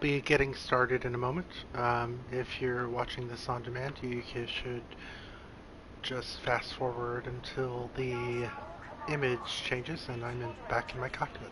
Be getting started in a moment. If you're watching this on demand, you should just fast forward until the image changes and back in my cockpit.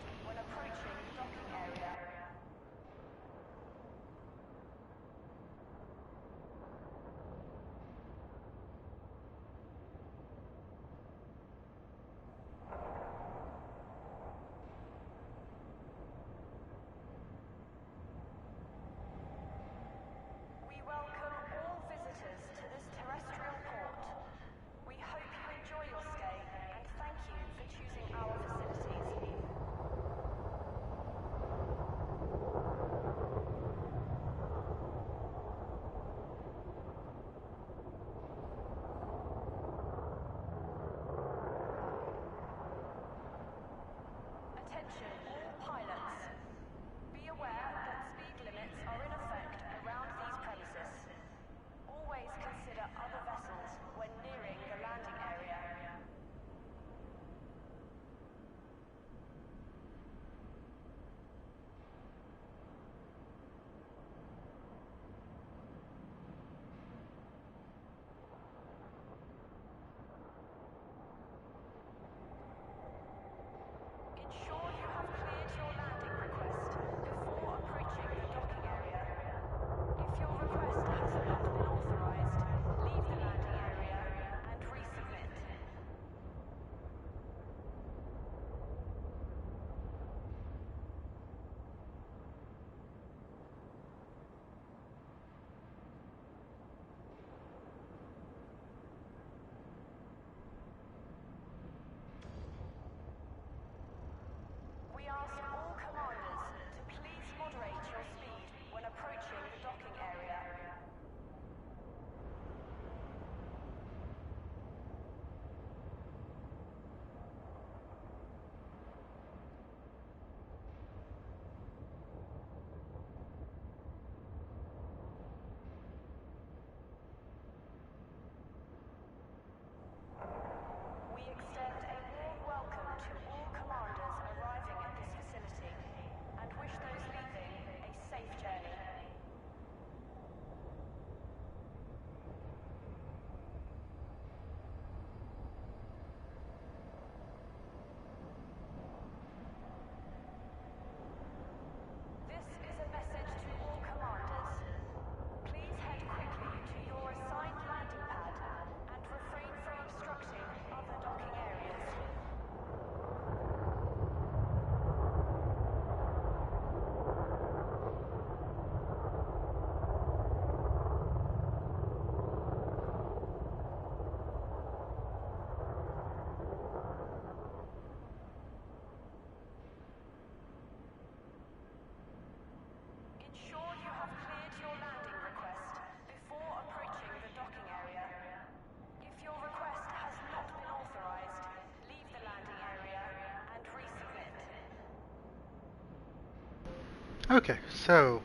Okay, so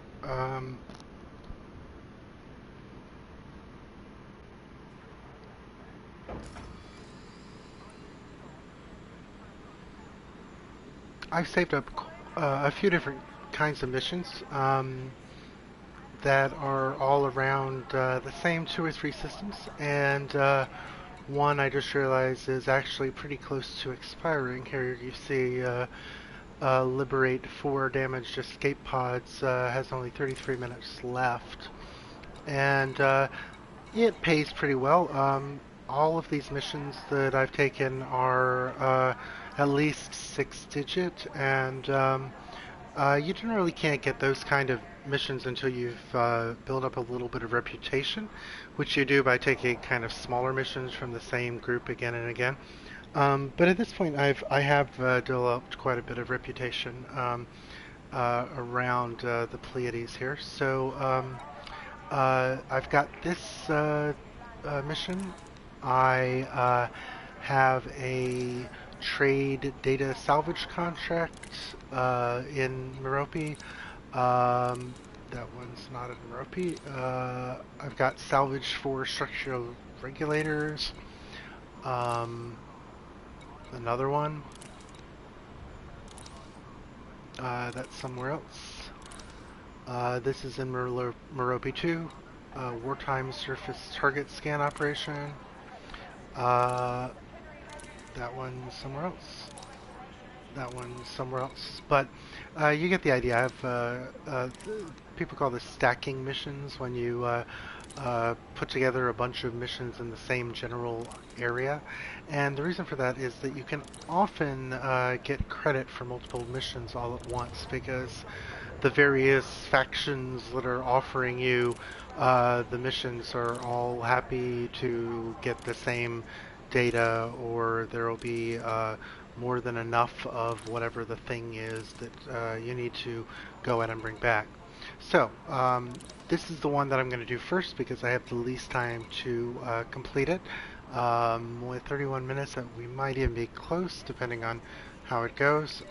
I've saved up a few different kinds of missions that are all around the same two or three systems, and one I just realized is actually pretty close to expiring. Here you see Liberate 4 damaged escape pods has only 33 minutes left, and it pays pretty well. All of these missions that I've taken are at least 6-digit, and you generally can't get those kind of missions until you've built up a little bit of reputation, which you do by taking kind of smaller missions from the same group again and again. But at this point, I have developed quite a bit of reputation around the Pleiades here. So I've got this mission. I have a trade data salvage contract in Merope. That one's not in Merope. I've got salvage for structural regulators. Another one. That's somewhere else. This is in Merope 2, wartime surface target scan operation. Uh, that one somewhere else. That one somewhere else. But you get the idea. People call this stacking missions when you put together a bunch of missions in the same general area. And the reason for that is that you can often get credit for multiple missions all at once because the various factions that are offering you the missions are all happy to get the same data, or there will be more than enough of whatever the thing is that you need to go in and bring back. So, this is the one that I'm going to do first because I have the least time to complete it. With 31 minutes, we might even be close, depending on how it goes.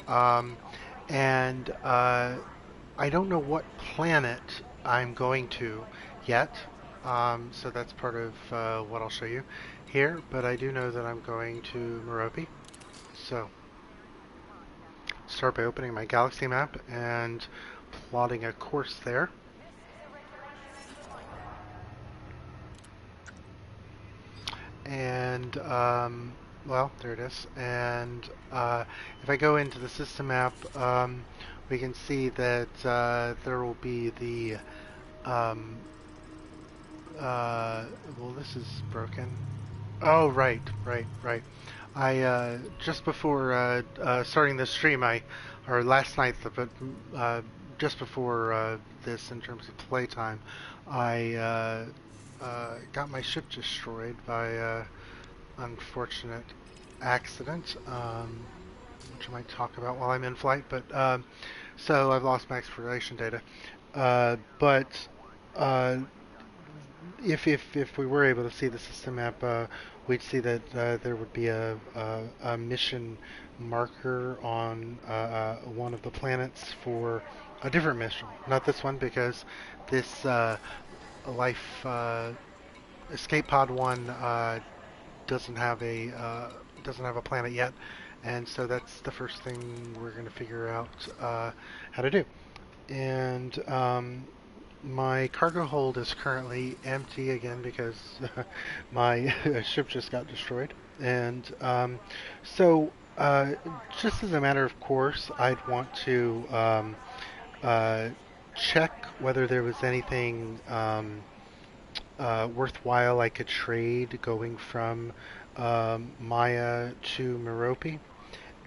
And I don't know what planet I'm going to yet, so that's part of what I'll show you here, but I do know that I'm going to Merope. So, start by opening my galaxy map and plotting a course there. And, well, there it is. And if I go into the system map, we can see that there will be the um, well, this is broken. Oh, right. I just before starting the stream, or last night, but just before this, in terms of playtime, I got my ship destroyed by unfortunate accident, which I might talk about while I'm in flight. But so I've lost my exploration data. But if we were able to see the system map, we'd see that there would be a mission marker on one of the planets for a different mission. Not this one because this life escape pod one doesn't have a planet yet, and so that's the first thing we're going to figure out how to do. And my cargo hold is currently empty again because my ship just got destroyed. And so, just as a matter of course, I'd want to uh, check whether there was anything worthwhile I could trade going from Maya to Merope.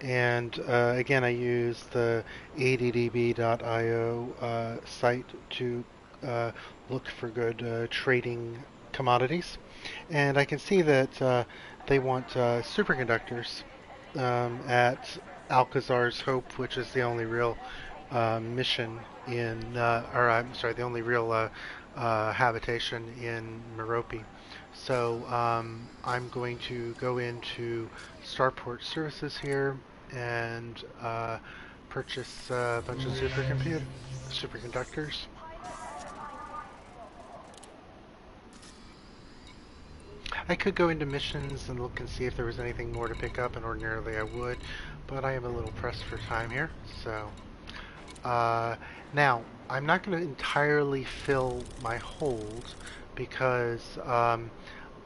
And again, I use the addb.io site to look for good trading commodities. And I can see that they want superconductors at Alcazar's Hope, which is the only real mission or I'm sorry, the only real habitation in Merope. So I'm going to go into Starport Services here and purchase a bunch of superconductors. I could go into missions and look and see if there was anything more to pick up, and ordinarily I would, but I am a little pressed for time here. So now I'm not going to entirely fill my hold because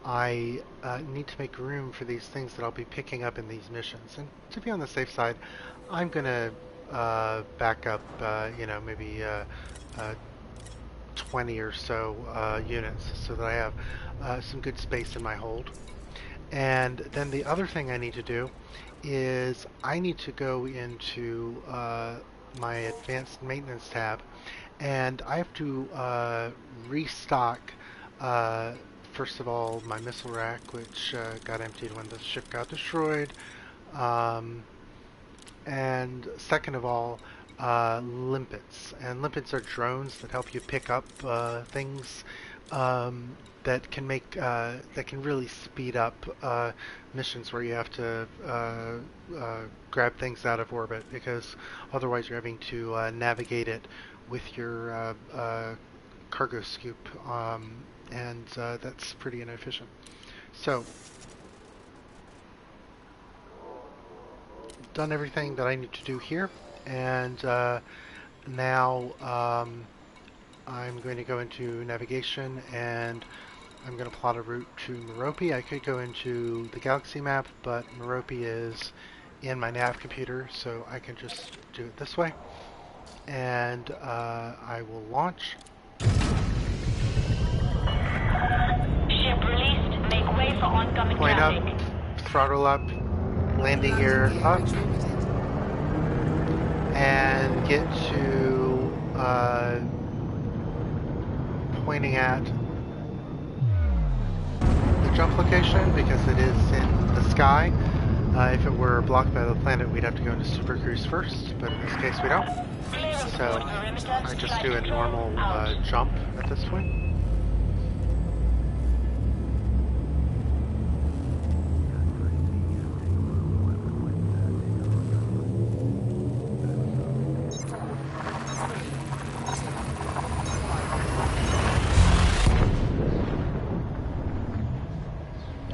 I need to make room for these things that I'll be picking up in these missions. And to be on the safe side, I'm going to back up, maybe 20 or so units so that I have some good space in my hold. And then the other thing I need to do is I need to go into my advanced maintenance tab, and I have to restock first of all my missile rack, which got emptied when the ship got destroyed, um, and second of all limpets. And limpets are drones that help you pick up things that can really speed up missions where you have to grab things out of orbit, because otherwise you're having to navigate it with your cargo scoop, and that's pretty inefficient. So, done everything that I need to do here, and now I'm going to go into navigation and I'm going to plot a route to Merope. I could go into the galaxy map, but Merope is in my nav computer, so I can just do it this way. And I will launch. Ship released. Make way for oncoming Point up, traffic. throttle up, landing gear up, and get to pointing at the jump location because it is in the sky. If it were blocked by the planet, we'd have to go into super cruise first, but in this case we don't. So I just do a normal jump at this point.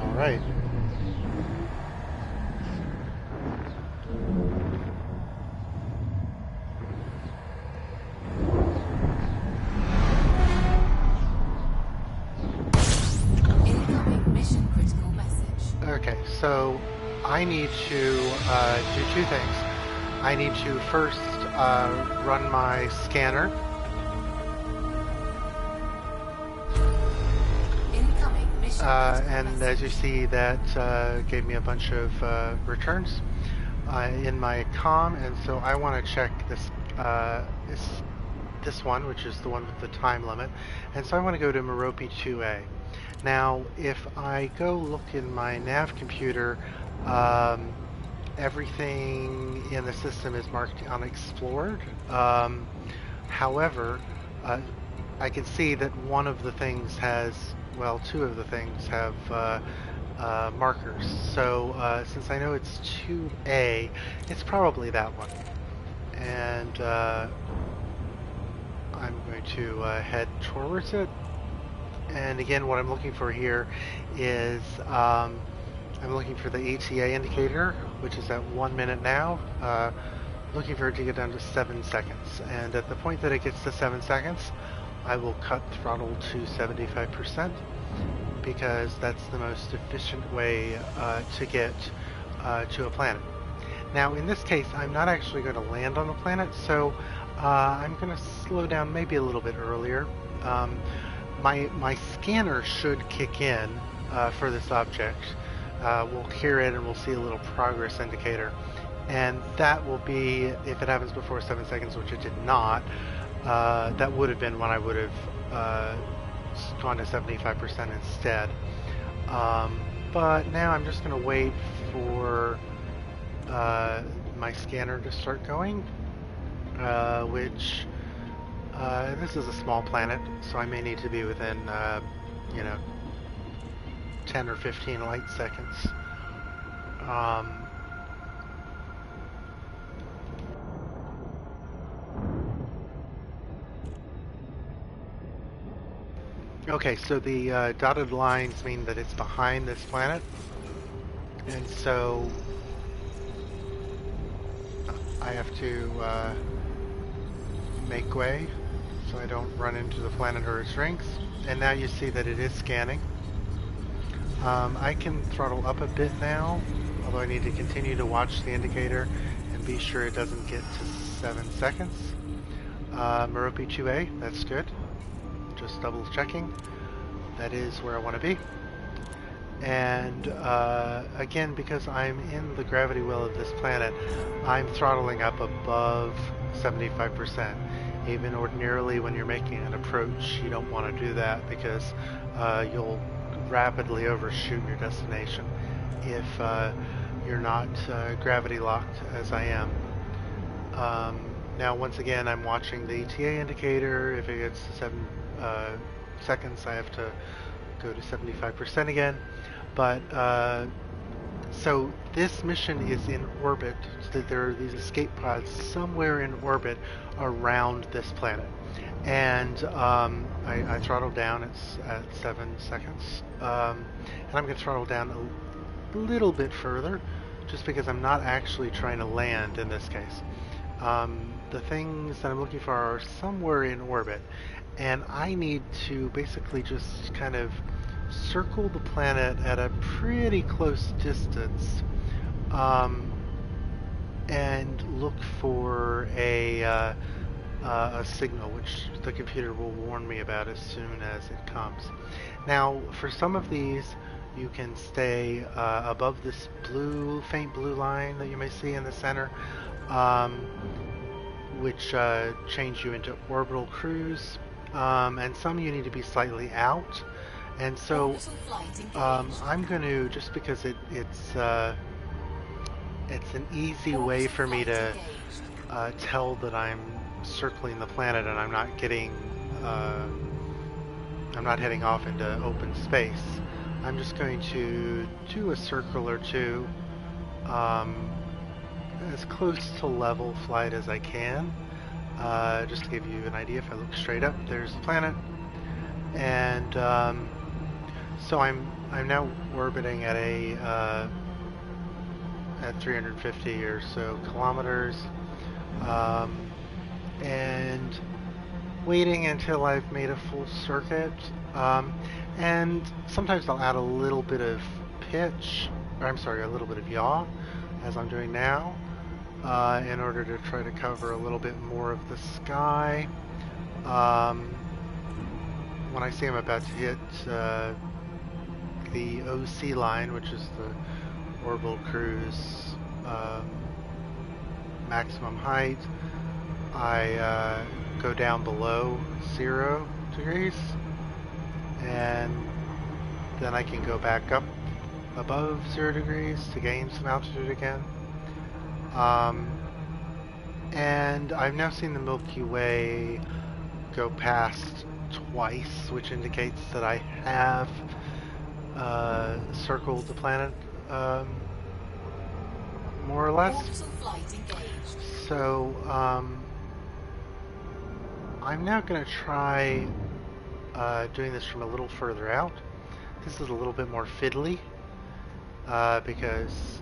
All right. Okay, so I need to do two things. I need to first run my scanner. And as you see, that gave me a bunch of returns in my comm, and so I want to check this one, which is the one with the time limit, and so I want to go to Merope 2A. Now, if I go look in my nav computer, everything in the system is marked unexplored. However, I can see that one of the things has, well, two of the things have markers. So since I know it's 2A, it's probably that one. And I'm going to head towards it. And again, what I'm looking for here is I'm looking for the ETA indicator, which is at 1 minute now. Looking for it to get down to 7 seconds. And at the point that it gets to 7 seconds, I will cut throttle to 75% because that's the most efficient way to get to a planet. Now, in this case, I'm not actually going to land on a planet, so I'm going to slow down maybe a little bit earlier. My scanner should kick in for this object. We'll hear it and we'll see a little progress indicator. And that will be, if it happens before 7 seconds, which it did not, that would have been when I would have gone to 75% instead. But now I'm just going to wait for my scanner to start going, which this is a small planet, so I may need to be within, you know, 10 or 15 light seconds. Okay, so the dotted lines mean that it's behind this planet, and so I have to make way so I don't run into the planet or its rings. And now you see that it is scanning. I can throttle up a bit now, although I need to continue to watch the indicator and be sure it doesn't get to 7 seconds. Merope 2A, that's good. Just double checking. That is where I want to be. And again, because I'm in the gravity well of this planet, I'm throttling up above 75%. Even ordinarily when you're making an approach, you don't want to do that because you'll rapidly overshoot your destination if you're not gravity locked as I am. Now once again, I'm watching the ETA indicator. If it gets to 7 seconds, I have to go to 75% again. But so this mission is in orbit. So there are these escape pods somewhere in orbit around this planet, and I throttled down. It's at 7 seconds, and I'm going to throttle down a little bit further, just because I'm not actually trying to land in this case. The things that I'm looking for are somewhere in orbit, and I need to basically just kind of circle the planet at a pretty close distance, um, and look for a signal, which the computer will warn me about as soon as it comes. Now, for some of these, you can stay above this faint blue line that you may see in the center, um, which change you into orbital cruise, and some you need to be slightly out. And so I'm going to, just because it's an easy way for me to tell that I'm circling the planet and I'm not heading off into open space. I'm just going to do a circle or two, um, as close to level flight as I can. Just to give you an idea, if I look straight up, there's the planet, and so I'm now orbiting at at 350 or so kilometers, and waiting until I've made a full circuit. And sometimes I'll add a little bit of pitch, or I'm sorry, a little bit of yaw, as I'm doing now, in order to try to cover a little bit more of the sky. When I say I'm about to hit the OC line, which is the orbital cruise maximum height, I go down below 0 degrees, and then I can go back up above 0 degrees to gain some altitude again. And I've now seen the Milky Way go past twice, which indicates that I have circled the planet, more or less. So I'm now going to try doing this from a little further out. This is a little bit more fiddly, because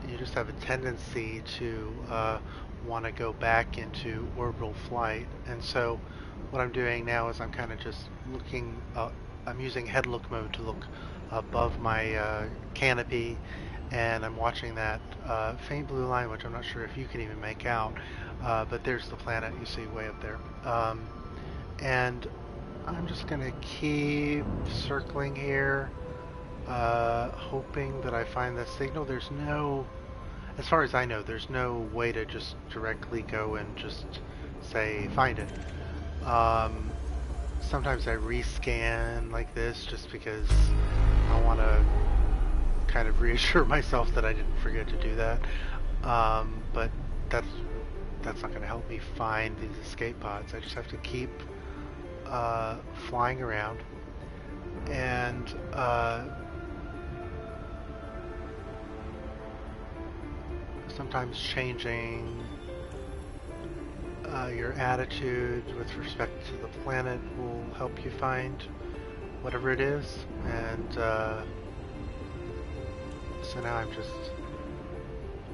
you just have a tendency to want to go back into orbital flight. And so what I'm doing now is I'm kind of just looking, I'm using head look mode to look above my canopy, and I'm watching that faint blue line, which I'm not sure if you can even make out, but there's the planet you see way up there. And I'm just going to keep circling here, hoping that I find the signal. There's no, as far as I know, there's no way to just directly go and just say, find it. Sometimes I rescan like this just because I want to kind of reassure myself that I didn't forget to do that. But that's not going to help me find these escape pods. I just have to keep flying around and sometimes changing your attitude with respect to the planet will help you find whatever it is. And so now I'm just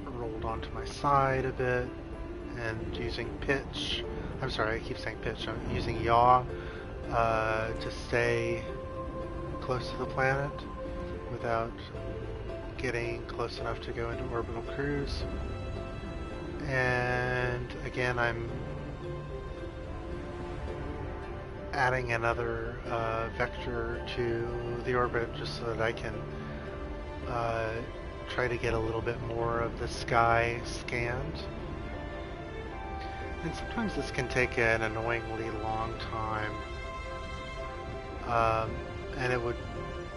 rolled onto my side a bit and using pitch. I'm sorry, I keep saying pitch. I'm using yaw to stay close to the planet without getting close enough to go into orbital cruise. And again, I'm adding another vector to the orbit just so that I can try to get a little bit more of the sky scanned. And sometimes this can take an annoyingly long time. And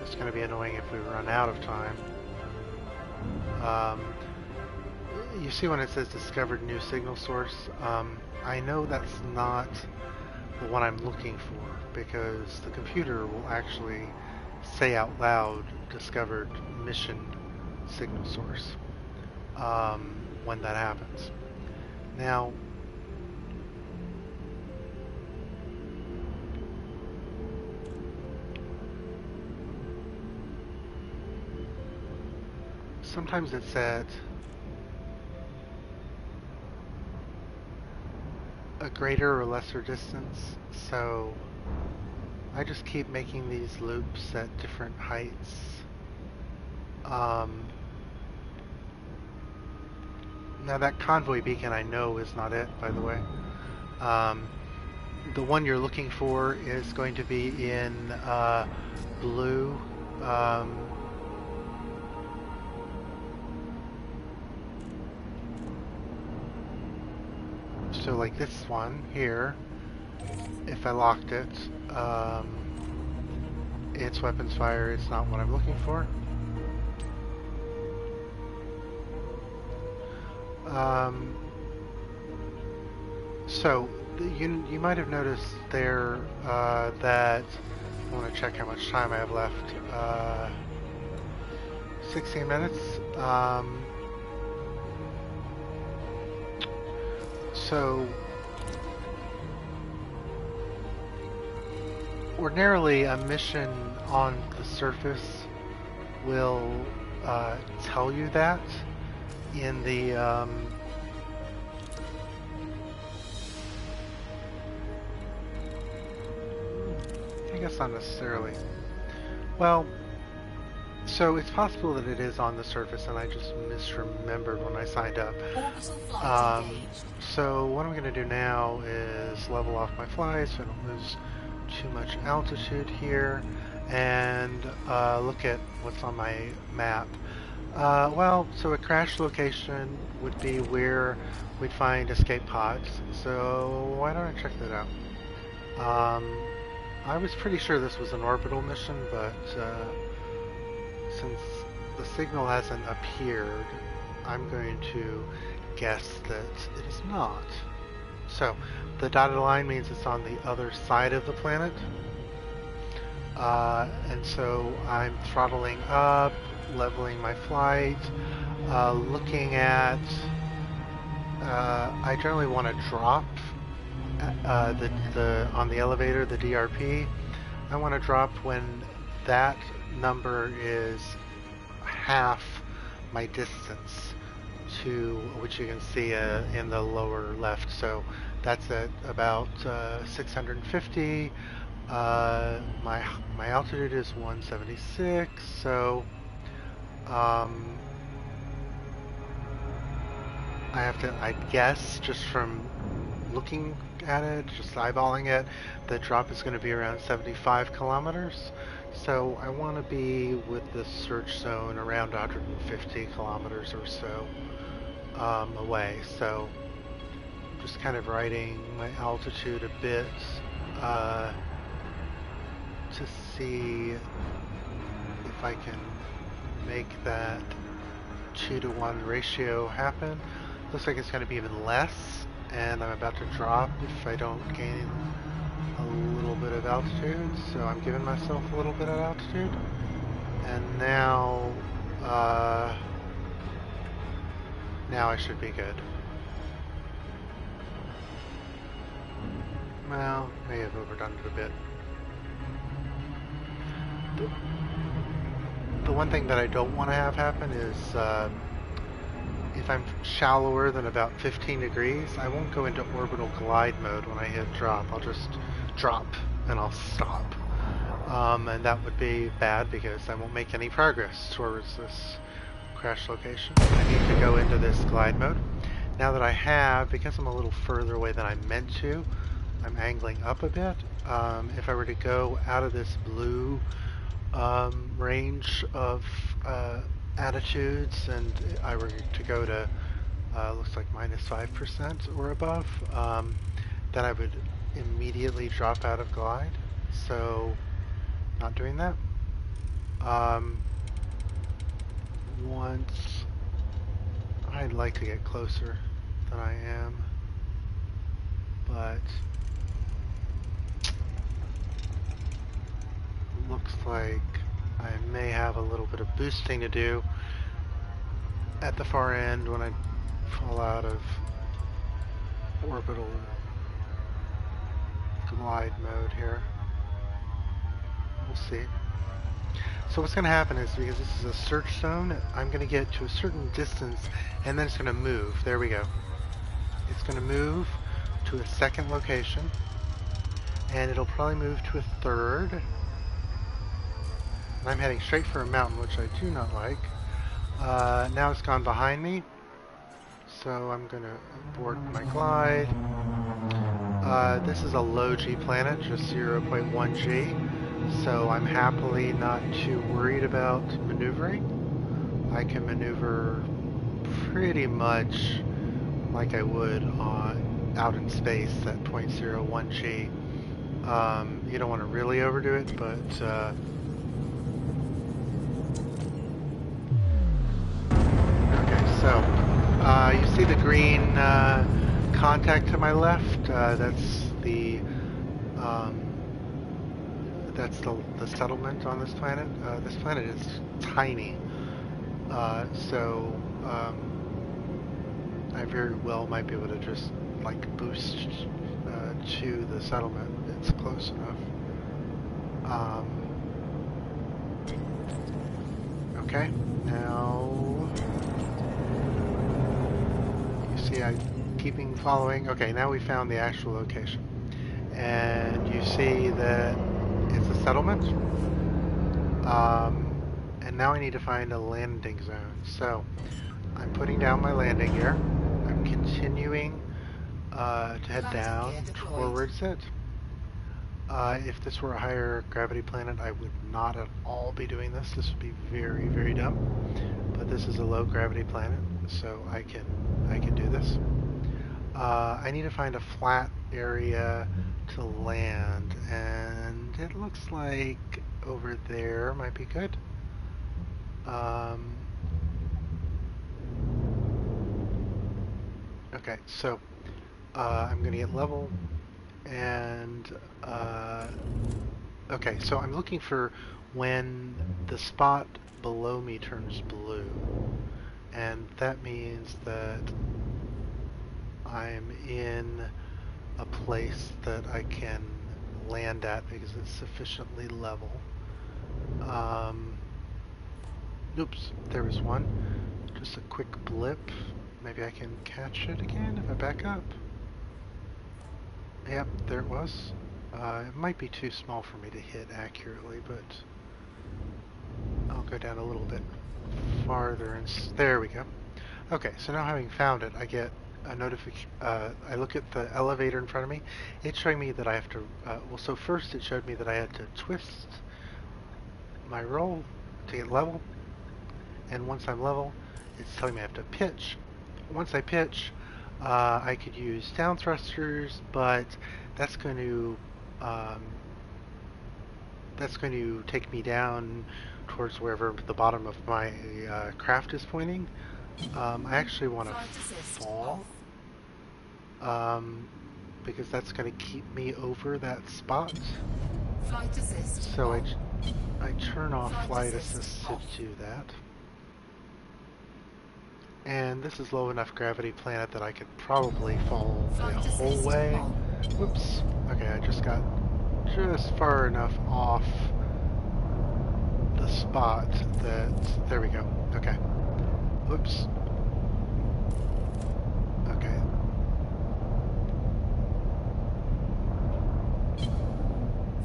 it's going to be annoying if we run out of time. You see when it says discovered new signal source, I know that's not the one I'm looking for, because the computer will actually say out loud discovered mission signal source when that happens. Now, sometimes it's at a greater or lesser distance, so I just keep making these loops at different heights. Now that convoy beacon I know is not it, by the way. The one you're looking for is going to be in blue. So like this one here, if I locked it, its weapons fire is not what I'm looking for. So you might have noticed there that I want to check how much time I have left. 16 minutes. So ordinarily a mission on the surface will tell you that in the I guess not necessarily. Well, so it's possible that it is on the surface and I just misremembered when I signed up. So what I'm going to do now is level off my fly so I don't lose too much altitude here, and look at what's on my map. Well, so a crash location would be where we'd find escape pods, so why don't I check that out? I was pretty sure this was an orbital mission, but since the signal hasn't appeared, I'm going to guess that it is not. So, the dotted line means it's on the other side of the planet. And so I'm throttling up, leveling my flight, looking at... I generally want to drop on the elevator, the DRP. I want to drop when that number is half my distance to, which you can see in the lower left. So that's at about 650. My altitude is 176. So I guess just from looking at it, just eyeballing it, the drop is going to be around 75 kilometers. So I want to be with the search zone around 150 kilometers or so away. So I'm just kind of writing my altitude a bit to see if I can make that 2-to-1 ratio happen. Looks like it's going to be even less, and I'm about to drop if I don't gain a little bit of altitude, so I'm giving myself a little bit of altitude. And now I should be good. Well, may have overdone it a bit. The one thing that I don't want to have happen is if I'm shallower than about 15 degrees, I won't go into orbital glide mode when I hit drop. I'll just drop and I'll stop. And that would be bad because I won't make any progress towards this crash location. I need to go into this glide mode. Now that I have, because I'm a little further away than I meant to, I'm angling up a bit. If I were to go out of this blue range of attitudes and I were to go to looks like minus 5% or above, then I would immediately drop out of glide. So not doing that. Once I'd like to get closer than I am, but looks like I may have a little bit of boosting to do at the far end when I fall out of orbital glide mode here. We'll see. So what's going to happen is, because this is a search zone, I'm going to get to a certain distance and then it's going to move. There we go. It's going to move to a second location, and it'll probably move to a third. And I'm heading straight for a mountain, which I do not like. Now it's gone behind me, so I'm going to abort my glide. This is a low G planet, just 0.1 G, so I'm happily not too worried about maneuvering. I can maneuver pretty much like I would out in space at 0.01 G. You don't want to really overdo it, but okay, so you see the green contact to my left? That's the settlement on this planet. This planet is tiny, so I very well might be able to just like boost to the settlement. It's close enough. Okay, now you see I'm keeping following. Okay, now we found the actual location, and you see that it's a settlement. And now I need to find a landing zone. So I'm putting down my landing gear. I'm continuing to head down towards it. If this were a higher gravity planet, I would not at all be doing this. This would be very, very dumb. But this is a low gravity planet, so I can do this. I need to find a flat area to land, and it looks like over there might be good. Okay, so I'm going to get level, and okay, so I'm looking for when the spot below me turns blue, and that means that I'm in a place that I can land at because it's sufficiently level. Oops, there was one. Just a quick blip. Maybe I can catch it again if I back up. Yep, there it was. It might be too small for me to hit accurately, but I'll go down a little bit farther and there we go. Okay, so now having found it, I get a notification. I look at the elevator in front of me. It's showing me that I have to. Well, so first it showed me that I had to twist my roll to get level, and once I'm level, it's telling me I have to pitch. Once I pitch, I could use down thrusters, but that's going to take me down towards wherever the bottom of my craft is pointing. I actually want to fall, because that's going to keep me over that spot. So I turn off flight assist to do that. And this is low enough gravity planet that I could probably fall the whole way. Whoops. Okay, I just got just far enough off the spot that... There we go. Okay. Whoops. Okay.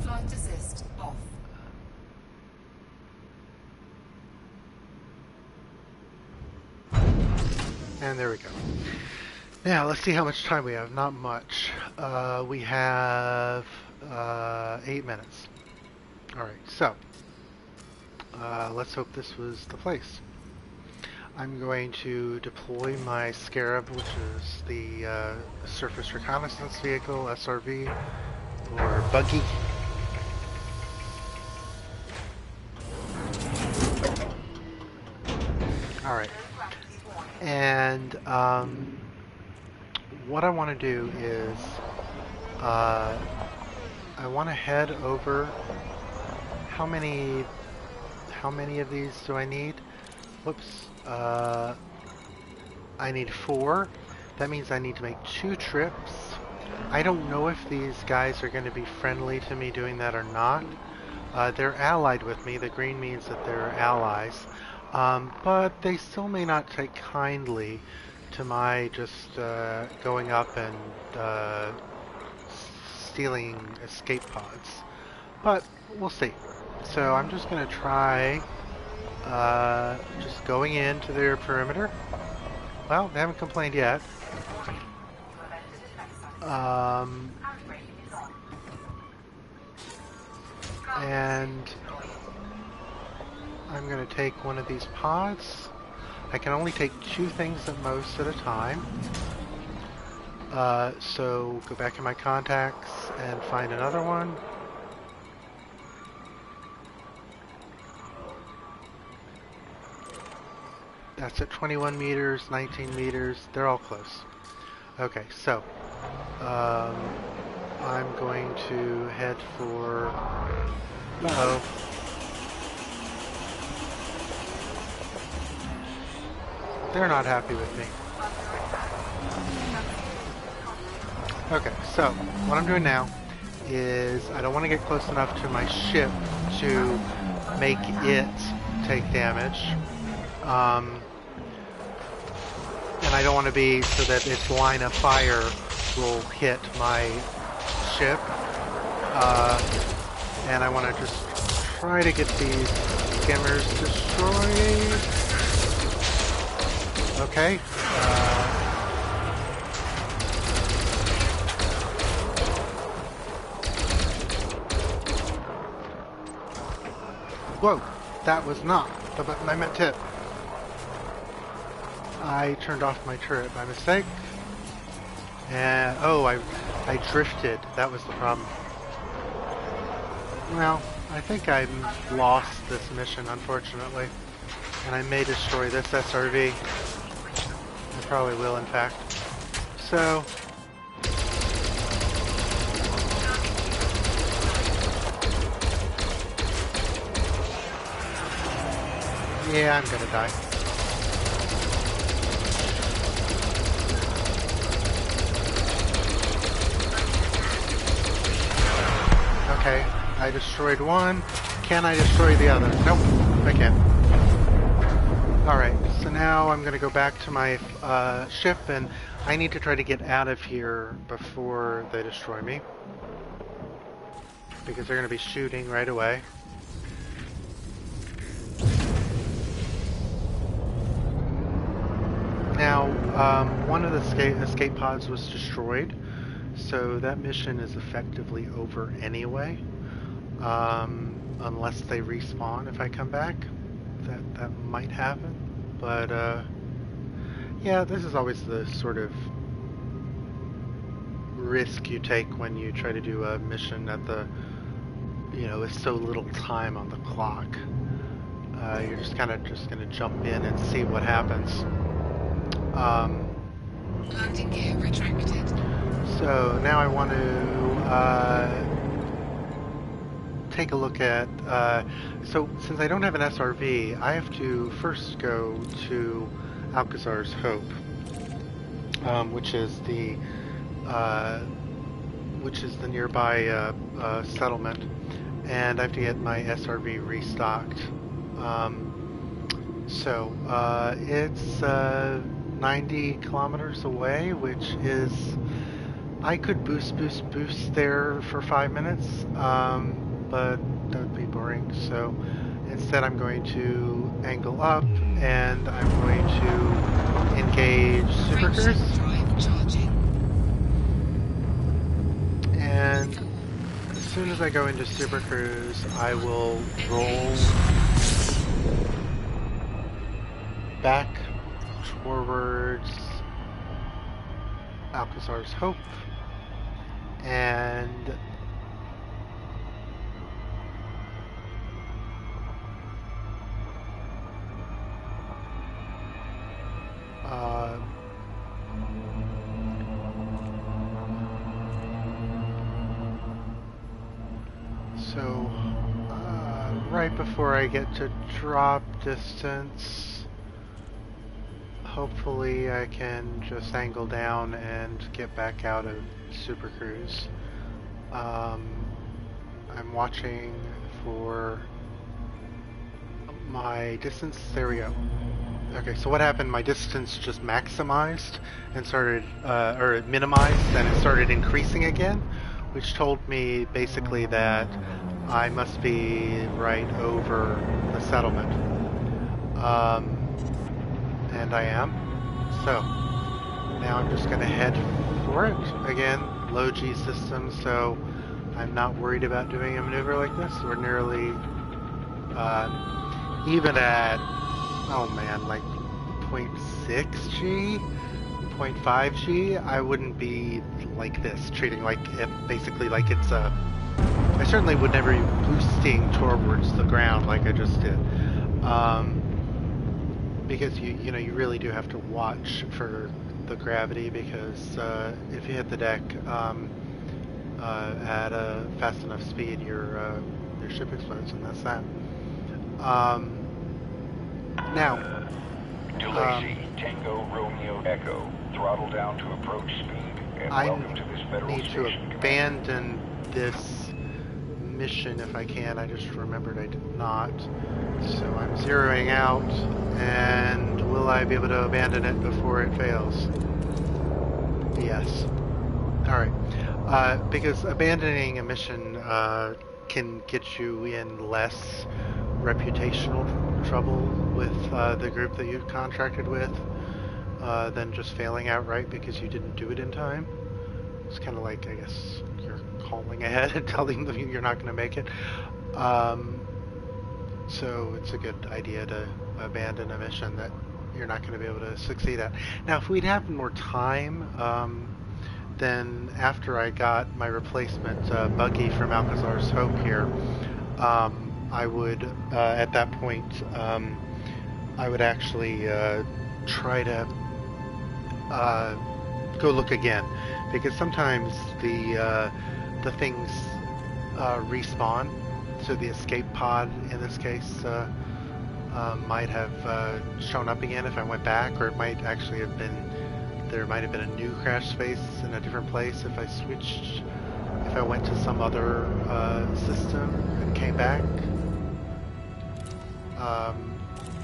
Flight assist off. And there we go. Now, let's see how much time we have. Not much. We have 8 minutes. Alright, so let's hope this was the place. I'm going to deploy my Scarab, which is the Surface Reconnaissance Vehicle, SRV, or buggy. Alright. And what I want to do is I want to head over. How many of these do I need? Whoops. I need 4. That means I need to make 2 trips. I don't know if these guys are going to be friendly to me doing that or not. They're allied with me. The green means that they're allies. But they still may not take kindly to my just going up and stealing escape pods. But we'll see. So I'm just going to try just going into their perimeter. Well, they haven't complained yet. And I'm going to take one of these pods. I can only take 2 things at most at a time. So go back in my contacts and find another one. That's at 21 meters, 19 meters. They're all close. Okay, so I'm going to head for... Uh-oh. They're not happy with me. Okay, so what I'm doing now is I don't want to get close enough to my ship to make it take damage. And I don't want to be so that its line of fire will hit my ship. And I want to just try to get these skimmers destroyed. Okay. Whoa, that was not the button I meant to hit. I turned off my turret by mistake. And, oh, I drifted. That was the problem. Well, I think I lost this mission, unfortunately. And I may destroy this SRV. I probably will, in fact. So... yeah, I'm gonna die. Okay, I destroyed one. Can I destroy the other? Nope, I can't. Alright, so now I'm gonna go back to my ship, and I need to try to get out of here before they destroy me. Because they're gonna be shooting right away. Now, one of the escape pods was destroyed, so that mission is effectively over anyway, unless they respawn if I come back. That might happen, but yeah, this is always the sort of risk you take when you try to do a mission at the, with so little time on the clock. You're just kind of just going to jump in and see what happens. Landing gear retracted. So now I want to take a look at, so since I don't have an SRV, I have to first go to Alcazar's Hope, which is the nearby settlement, and I have to get my SRV restocked. It's 90 kilometers away, which is, I could boost there for 5 minutes, but that would be boring. So instead I'm going to angle up, and I'm going to engage supercruise. And as soon as I go into supercruise, I will roll back towards Alcazar's Hope, and right before I get to drop distance, hopefully I can just angle down and get back out of Super Cruise. I'm watching for my distance. There we go. Okay, so what happened? My distance just maximized and started, or it minimized, and it started increasing again, which told me basically that I must be right over the settlement. And I am. So, now I'm just going to head for it. Again, low G system, so I'm not worried about doing a maneuver like this. Ordinarily, even at, oh man, like 0.6 G, 0.5 G, I wouldn't be like this, treating like it basically like it's a. I certainly would never be boosting towards the ground like I just did, because you really do have to watch for the gravity because if you hit the deck at a fast enough speed, your ship explodes, and that's that. Now. Delay Tango Romeo Echo. Throttle down to approach speed, and welcome to this federal I need to station, abandon this mission if I can. I just remembered I did not. So I'm zeroing out, and will I be able to abandon it before it fails? Yes. Alright. Because abandoning a mission can get you in less reputational trouble with the group that you've contracted with than just failing outright because you didn't do it in time. It's kind of like, I guess, you're calling ahead and telling them you're not going to make it. So it's a good idea to abandon a mission that you're not going to be able to succeed at. Now, if we'd had more time, then after I got my replacement buggy from Alcazar's Hope here, I would, at that point, I would actually try to go look again, because sometimes the things respawn. So the escape pod, in this case, might have shown up again if I went back, or it might actually have been, there might have been a new crash space in a different place if I switched, if I went to some other system and came back.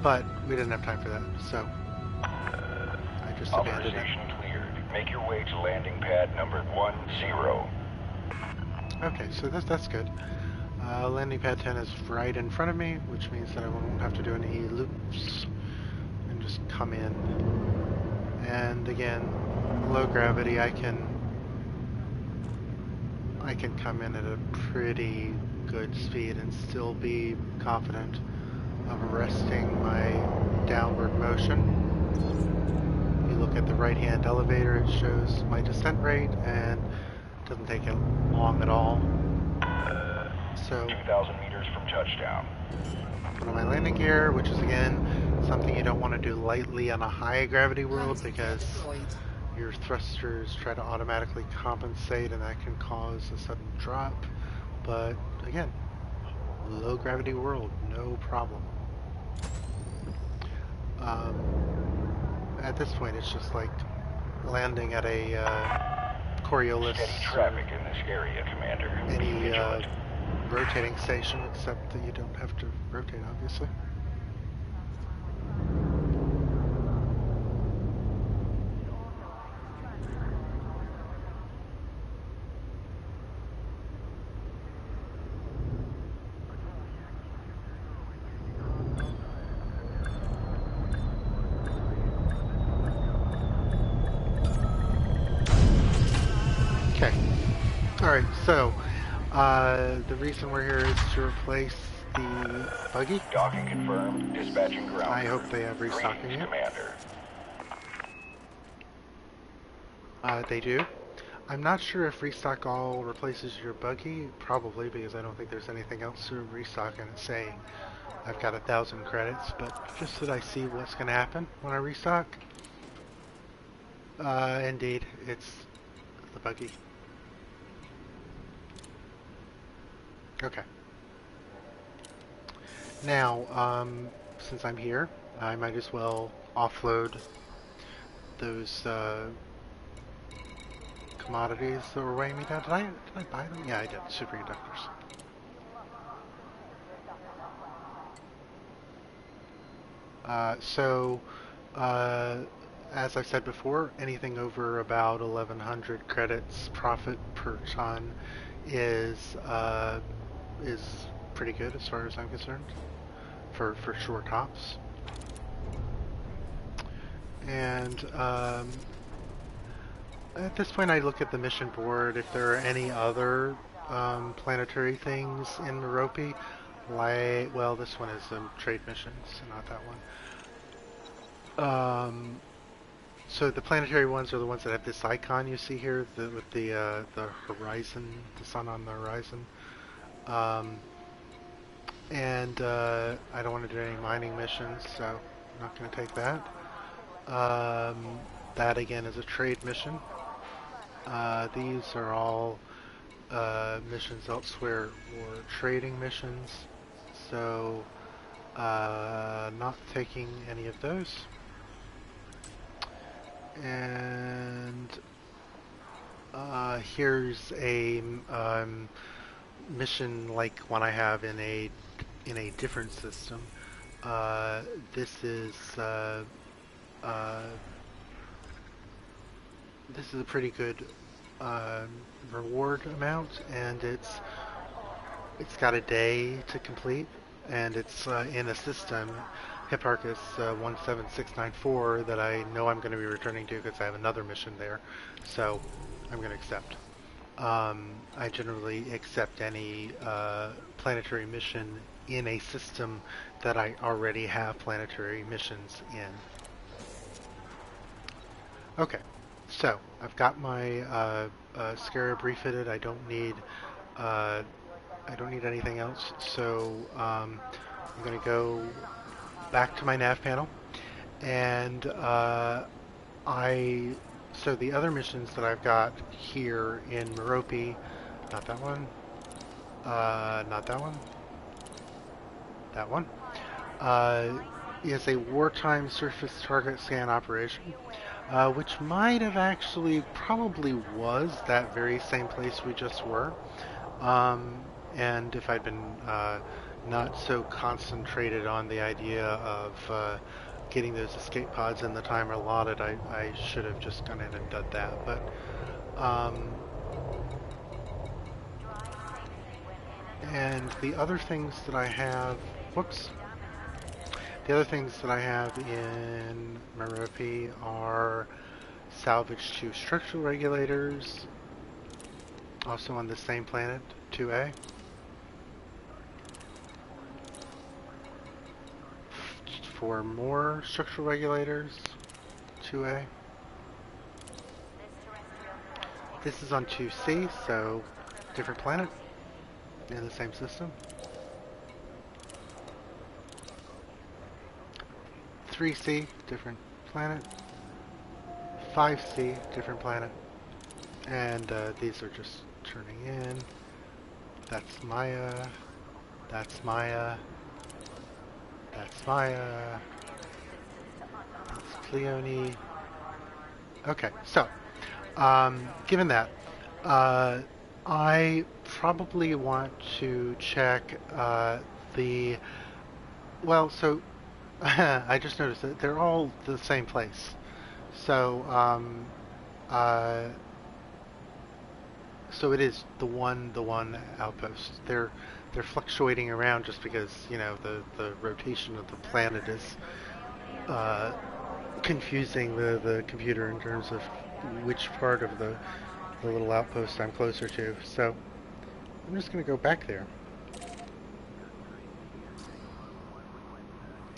But we didn't have time for that, so I just abandoned it. Authorization cleared. Make your way to landing pad number 10. Okay, so that's good. Landing pad 10 is right in front of me, which means that I won't have to do any loops and just come in. And again, low gravity, I can come in at a pretty good speed and still be confident of arresting my downward motion. You look at the right-hand elevator, it shows my descent rate, and it doesn't take it long at all. So 2,000 meters from touchdown. put on my landing gear, which is again something you don't want to do lightly on a high gravity world because your thrusters try to automatically compensate and that can cause a sudden drop. But again, low gravity world, no problem. At this point, it's just like landing at a Coriolis. Steady traffic in this area, Commander. Any rotating station, except that you don't have to rotate, obviously. Okay. Alright, so the reason we're here is to replace the buggy. Docking confirmed. Dispatching ground. I hope they have restocking Greetings, it. Commander. They do. I'm not sure if restock all replaces your buggy. Probably, because I don't think there's anything else to restock, and it's saying I've got 1,000 credits, but just so that I see what's going to happen when I restock. Indeed, it's the buggy. Okay. Now, since I'm here, I might as well offload those commodities that were weighing me down. Did I buy them? Yeah, I did. Superconductors. So, uh, as I've said before, anything over about 1,100 credits profit per ton is pretty good as far as I'm concerned for short hops. And at this point, I look at the mission board if there are any other planetary things in Merope. Like, well, this one is trade missions, not that one. So the planetary ones are the ones that have this icon you see here, with the horizon, the sun on the horizon. And I don't want to do any mining missions, so I'm not going to take that. That again is a trade mission. These are all missions elsewhere or trading missions, so not taking any of those. And here's a mission like one I have in a different system. This is a pretty good reward amount, and it's got a day to complete, and it's in a system, Hipparchus 17694, that I know I'm going to be returning to because I have another mission there, so I'm going to accept. I generally accept any planetary mission in a system that I already have planetary missions in. Okay, so I've got my Scarab refitted. I don't need anything else. So I'm going to go back to my nav panel, and so the other missions that I've got here in Merope, not that one, not that one, that one, is a wartime surface target scan operation, which might have actually probably was that very same place we just were. And if I'd been not so concentrated on the idea of getting those escape pods in the time allotted, I should have just gone in and done that. But and the other things that I have, whoops. The other things that I have in Merope are salvage 2 structural regulators, also on the same planet, 2A. 4 more structural regulators, 2A. This is on 2C, so different planet in the same system. 3C, different planet. 5C, different planet. And these are just turning in. That's Maya. That's Maya. That's Maya. That's Cleone. Okay, so, given that, I probably want to check well, so, I just noticed that they're all the same place. So, so it is the one outpost. They're fluctuating around just because, you know, the rotation of the planet is confusing the computer in terms of which part of the little outpost I'm closer to. So I'm just going to go back there.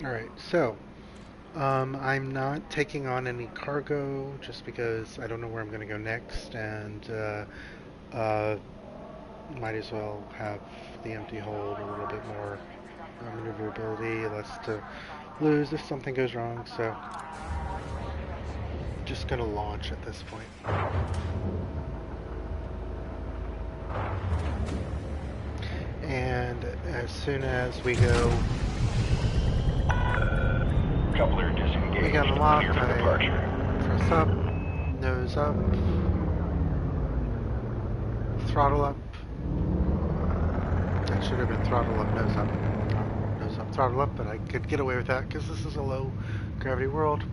Alright, so I'm not taking on any cargo just because I don't know where I'm going to go next, and might as well have the empty hold, a little bit more maneuverability, less to lose if something goes wrong, so just going to launch at this point. And as soon as we go, Coupler disengaged. we got a lock, Clear for departure. press up, nose up, throttle up. That should have been throttle up, nose up. Nose up. throttle up, but I could get away with that because this is a low gravity world.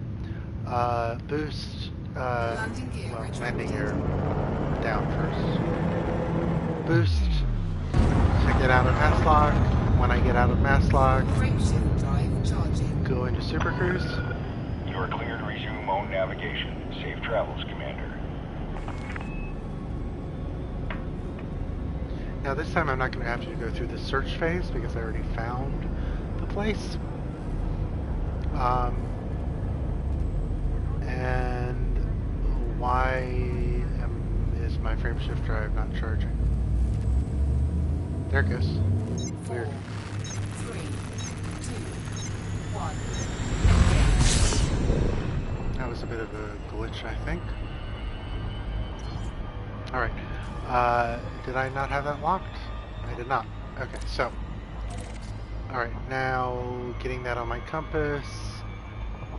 Boost, Landing gear well, landing retracted. gear down first. Boost to get out of mass lock. When I get out of mass lock, Frameshift drive charging. go into Super Cruise. You are clear to resume own navigation. Safe travels, Commander. Now this time I'm not going to have to go through the search phase because I already found the place. And why is my frameshift drive not charging? There it goes. Weird. 3, 2, 1. That was a bit of a glitch, I think. Alright. Did I not have that locked? I did not. Okay, so. Alright, now getting that on my compass.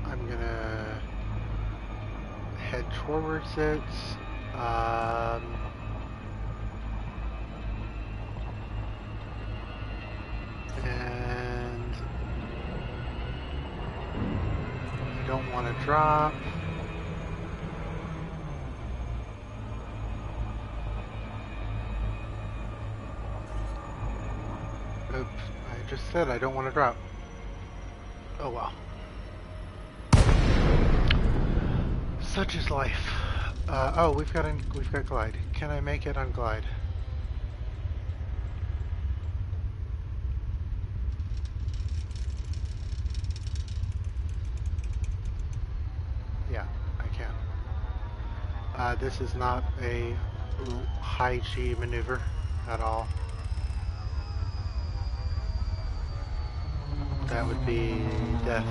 I'm gonna head towards it. And I don't want to drop. Oops, I just said I don't want to drop. Oh well. Such is life. Oh, we've got glide. Can I make it on glide? Yeah, I can. This is not a high G maneuver at all. That would be death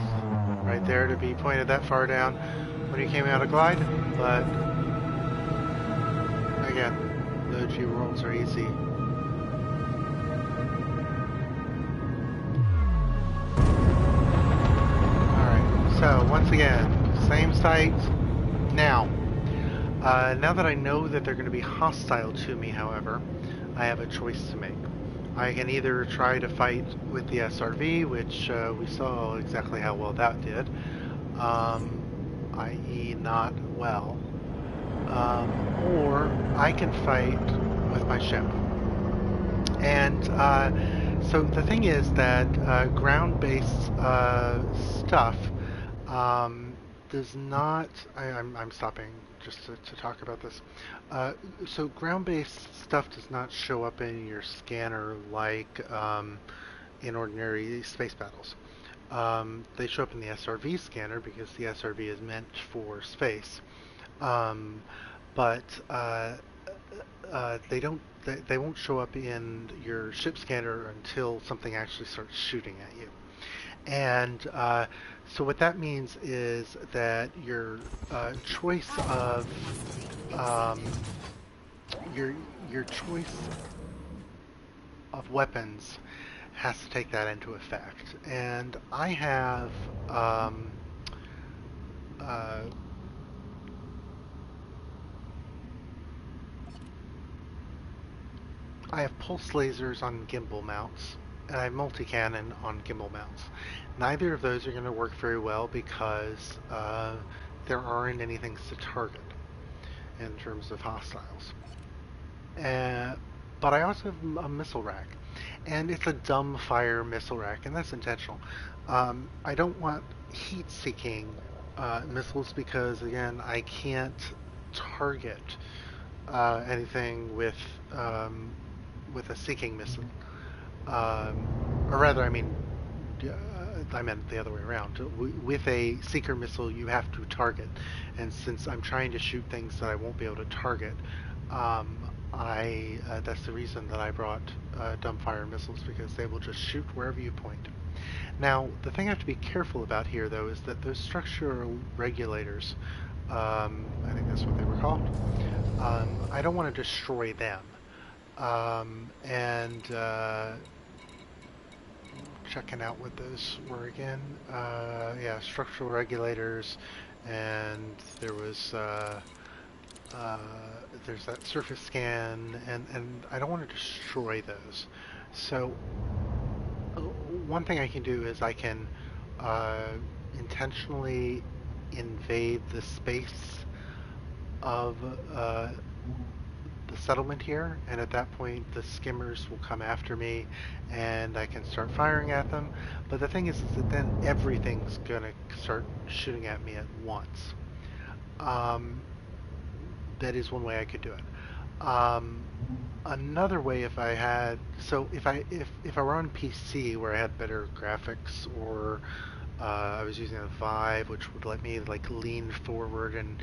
right there to be pointed that far down when you came out of glide, but again, the G rolls are easy. Alright, so once again, same site. Now that I know that they're going to be hostile to me, however, I have a choice to make. I can either try to fight with the SRV, which we saw exactly how well that did, i.e. not well, or I can fight with my ship. And so the thing is that ground-based stuff does not... I'm stopping just to talk about this. So ground-based stuff does not show up in your scanner like in ordinary space battles. They show up in the SRV scanner because the SRV is meant for space. But they don't. They won't show up in your ship scanner until something actually starts shooting at you. And so what that means is that your choice of your choice of weapons has to take that into effect. And I have pulse lasers on gimbal mounts, and I have multi-cannon on gimbal mounts. Neither of those are going to work very well because there aren't anything to target in terms of hostiles. But I also have a missile rack, and it's a dumbfire missile rack, and that's intentional. I don't want heat-seeking missiles because, again, I can't target anything with a seeking missile. Or rather, I mean, I meant the other way around. With a seeker missile, you have to target, and since I'm trying to shoot things that I won't be able to target, that's the reason that I brought dumbfire missiles, because they will just shoot wherever you point. Now, the thing I have to be careful about here, though, is that those structural regulators, I think that's what they were called, I don't want to destroy them. Checking out what those were again. Yeah, structural regulators, and there was there's that surface scan, and I don't want to destroy those. So one thing I can do is I can uh, intentionally invade the space of the settlement here, and at that point the skimmers will come after me and I can start firing at them. But the thing is that then everything's gonna start shooting at me at once. Um, that is one way I could do it. Another way, if I had, so if I were on PC where I had better graphics, or I was using a Vive, which would let me like lean forward and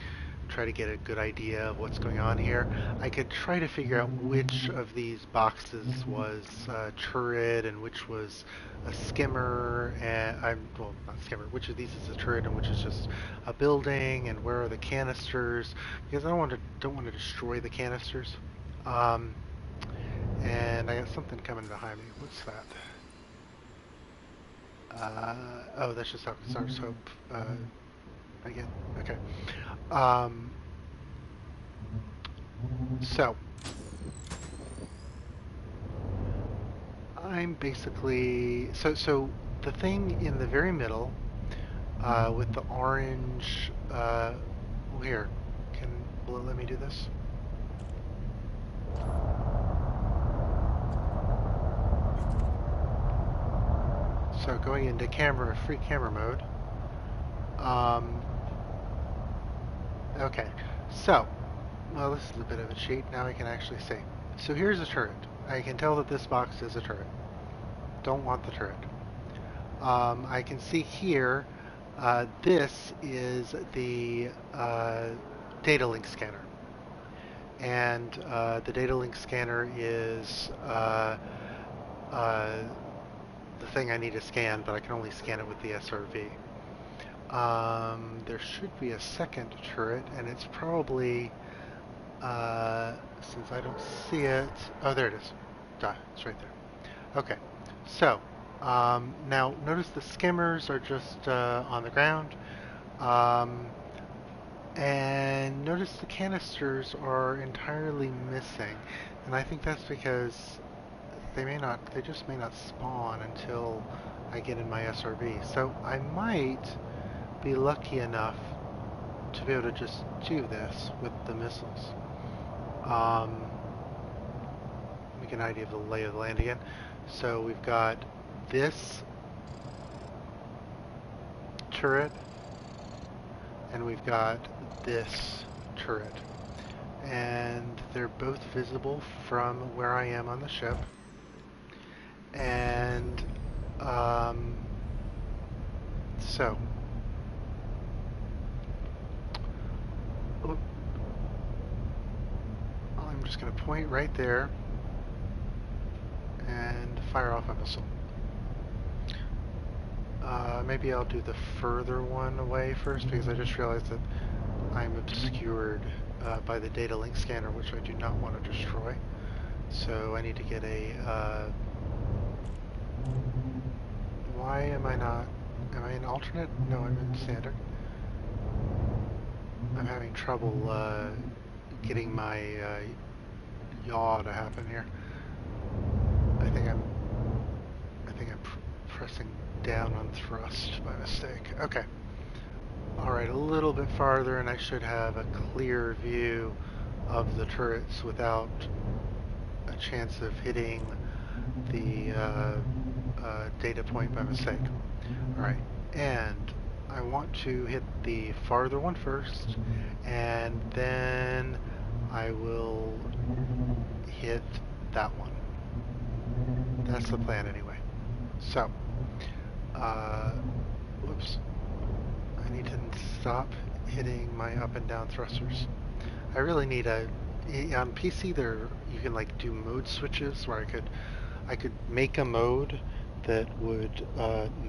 try to get a good idea of what's going on here, I could try to figure out which of these boxes was a turret and which was a skimmer, and well, not skimmer, which of these is a turret and which is just a building, and where are the canisters, because I don't want to destroy the canisters. Um, and I got something coming behind me. What's that? Oh, that's just how Czar's Hope I get. Okay. Um, so I'm basically so the thing in the very middle with the orange. Well, here, will it let me do this? So going into free camera mode. Um, okay, so well, this is a bit of a cheat. Now I can actually see. So here's a turret. I can tell that this box is a turret. Don't want the turret. I can see here, this is the data link scanner. And the data link scanner is uh, the thing I need to scan, but I can only scan it with the SRV. There should be a second turret, and it's probably, since I don't see it, oh, there it is. It's right there. Okay, so now notice the skimmers are just on the ground, um, and notice the canisters are entirely missing, and I think that's because they just may not spawn until I get in my SRV. So I might be lucky enough to be able to just do this with the missiles. Let me get an idea of the lay of the land again. So we've got this turret, and we've got this turret. And they're both visible from where I am on the ship. And so I'm just going to point right there and fire off a missile. Maybe I'll do the further one away first, because I just realized that I'm obscured by the data link scanner, which I do not want to destroy. So I need to get a... why am I not... Am I in alternate? No, I'm in standard. I'm having trouble getting my yaw to happen here. I think I'm pressing down on thrust by mistake. Okay. Alright, a little bit farther and I should have a clear view of the turrets without a chance of hitting the data point by mistake. Alright, and I want to hit the farther one first, and then I will hit that one. That's the plan anyway. So, whoops. I need to stop hitting my up and down thrusters. I really need on PC there you can like do mode switches where I could make a mode that would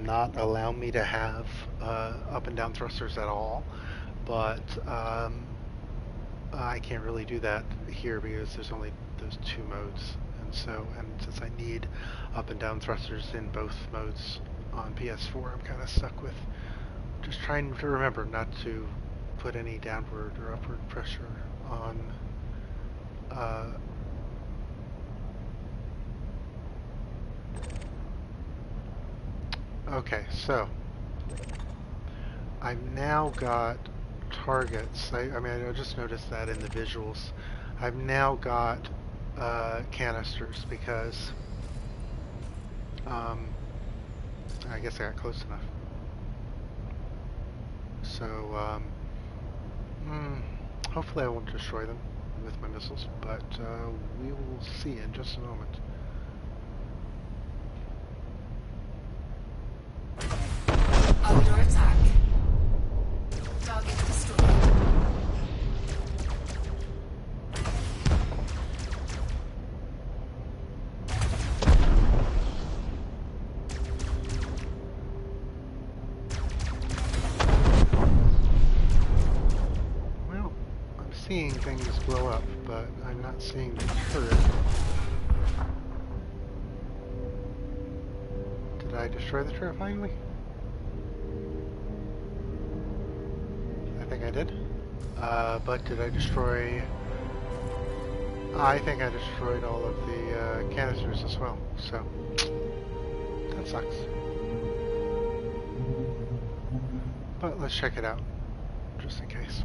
not allow me to have up and down thrusters at all, but I can't really do that here because there's only those two modes, and since I need up and down thrusters in both modes on PS4, I'm kind of stuck with just trying to remember not to put any downward or upward pressure on Okay, so I've now got targets. I mean, I just noticed that in the visuals. I've now got canisters because I guess I got close enough. So hopefully I won't destroy them with my missiles, but we will see in just a moment. Under attack. Target destroyed. Well, I'm seeing things blow up, but I'm not seeing the turret. Did I destroy the turret finally? I think I did. But did I destroy... I think I destroyed all of the canisters as well, so that sucks. But let's check it out, just in case.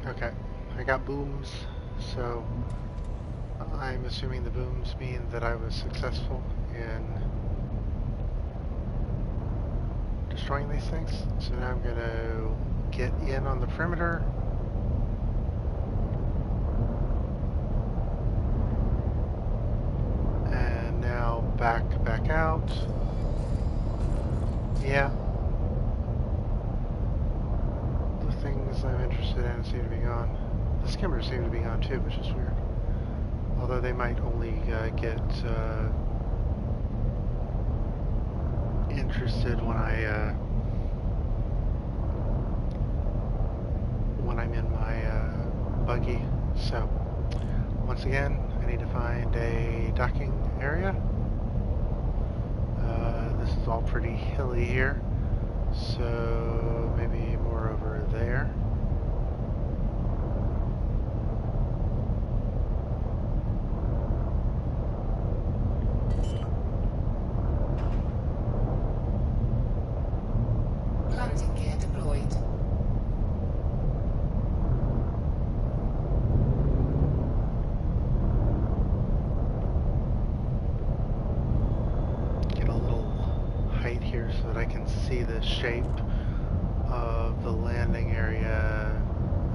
Okay, I got booms, so I'm assuming the booms mean that I was successful in destroying these things. So now I'm going to get in on the perimeter. And now back out. Yeah. The things I'm interested in seem to be gone. The skimmers seem to be gone too, which is weird. Although they might only get interested when I'm in my buggy. So once again, I need to find a docking area. This is all pretty hilly here, so maybe more over there. Landing gear deployed. Get a little height here so that I can see the shape of the landing area.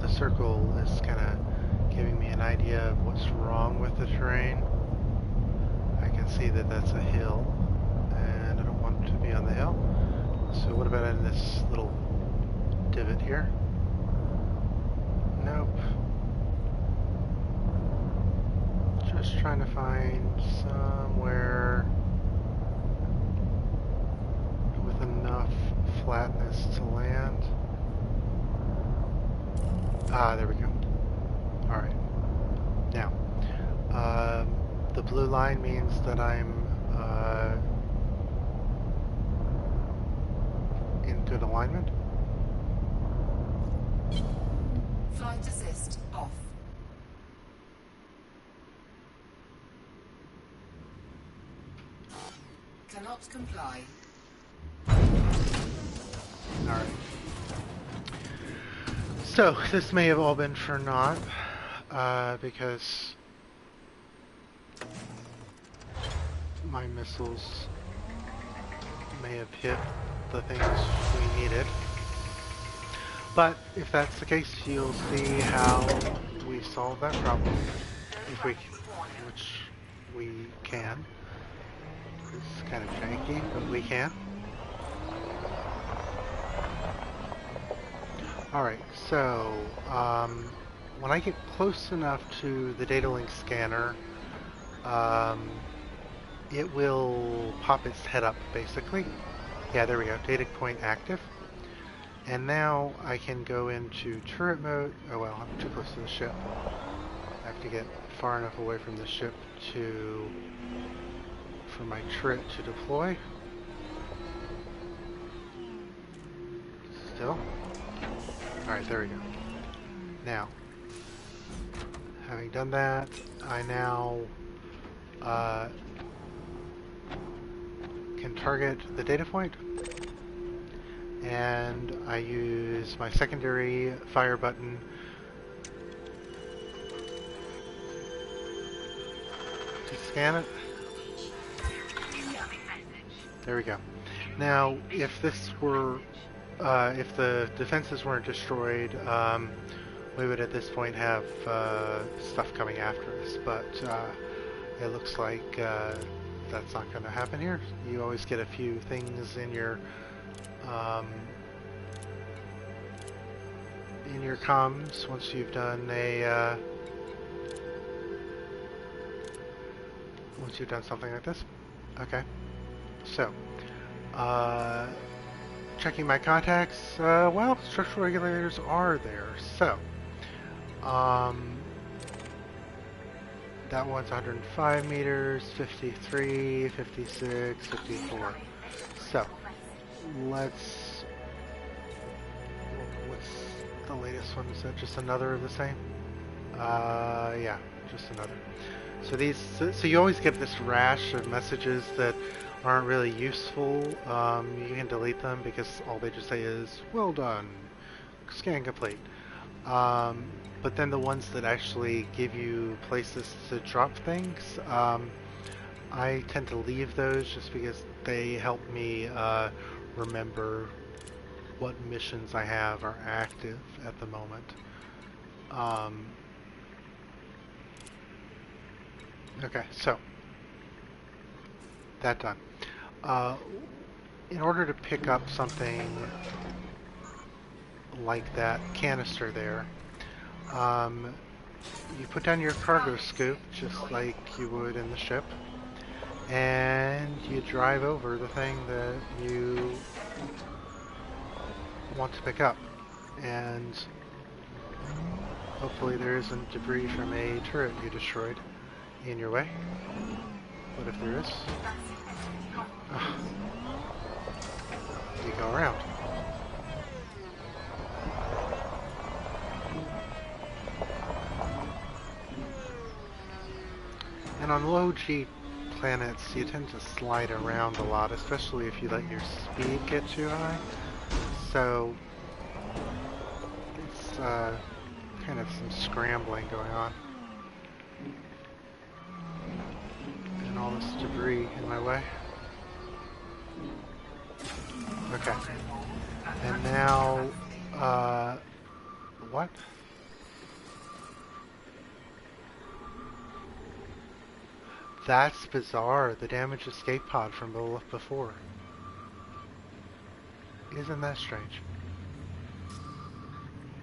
The circle is kind of giving me an idea of what's wrong with the terrain. I can see that that's a hill, and I don't want to be on the hill. So what about in this little divot here? Nope. Just trying to find somewhere with enough flatness to land. Ah, there we go. Alright. Now, the blue line means that I'm in good alignment. Flight assist off. Cannot comply. Alright. So, this may have all been for naught, because my missiles may have hit the things we needed. But if that's the case, you'll see how we solve that problem, if we, which we can. It's kind of janky, but we can. Alright, so when I get close enough to the data link scanner, it will pop its head up, basically. Yeah, there we go, data point active. And now I can go into turret mode. Oh well, I'm too close to the ship. I have to get far enough away from the ship for my turret to deploy. still. Alright, there we go. Now, having done that, I now can target the data point, and I use my secondary fire button to scan it. There we go. Now, if this were, if the defenses weren't destroyed, we would at this point have stuff coming after us, but it looks like that's not going to happen here. You always get a few things in your comms once you've done a once you've done something like this. Okay, so checking my contacts. Well, structural regulators are there, so that one's 105 meters, 53, 56, 54. So let's. What's the latest one? Is that just another of the same? Yeah, just another. So these, so you always get this rash of messages that aren't really useful. You can delete them because all they just say is "well done, scan complete." But then the ones that actually give you places to drop things, I tend to leave those just because they help me remember what missions I have are active at the moment. Okay, so that done. In order to pick up something like that canister there, you put down your cargo scoop just like you would in the ship, and you drive over the thing that you want to pick up, and hopefully there isn't debris from a turret you destroyed in your way. But if there is, you go around. And on low G planets, you tend to slide around a lot, especially if you let your speed get too high. So it's kind of some scrambling going on. And all this debris in my way. Okay. And now, what? That's bizarre. The damaged escape pod from before. Isn't that strange?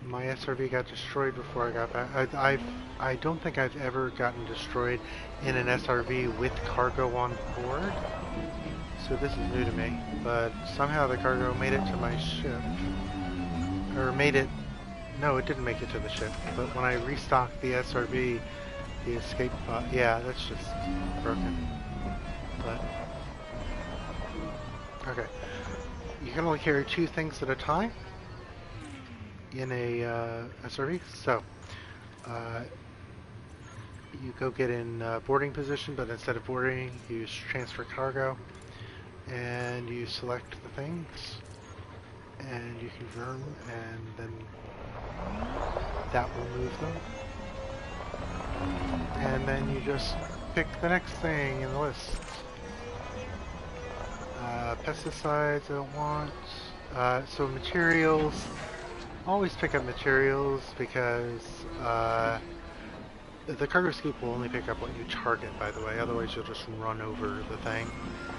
My SRV got destroyed before I got back. I don't think I've ever gotten destroyed in an SRV with cargo on board. So this is new to me. But somehow the cargo made it to my ship. Or made it... No, it didn't make it to the ship. But when I restocked the SRV, the escape pod... Yeah, that's just broken. But... Okay. You can only carry 2 things at a time in a SRV. So, you go get in boarding position, but instead of boarding, you use transfer cargo, and you select the things, and you confirm, and then that will move them. And then you just pick the next thing in the list. Pesticides I don't want. So materials, always pick up materials because the cargo scoop will only pick up what you target, by the way, otherwise you'll just run over the thing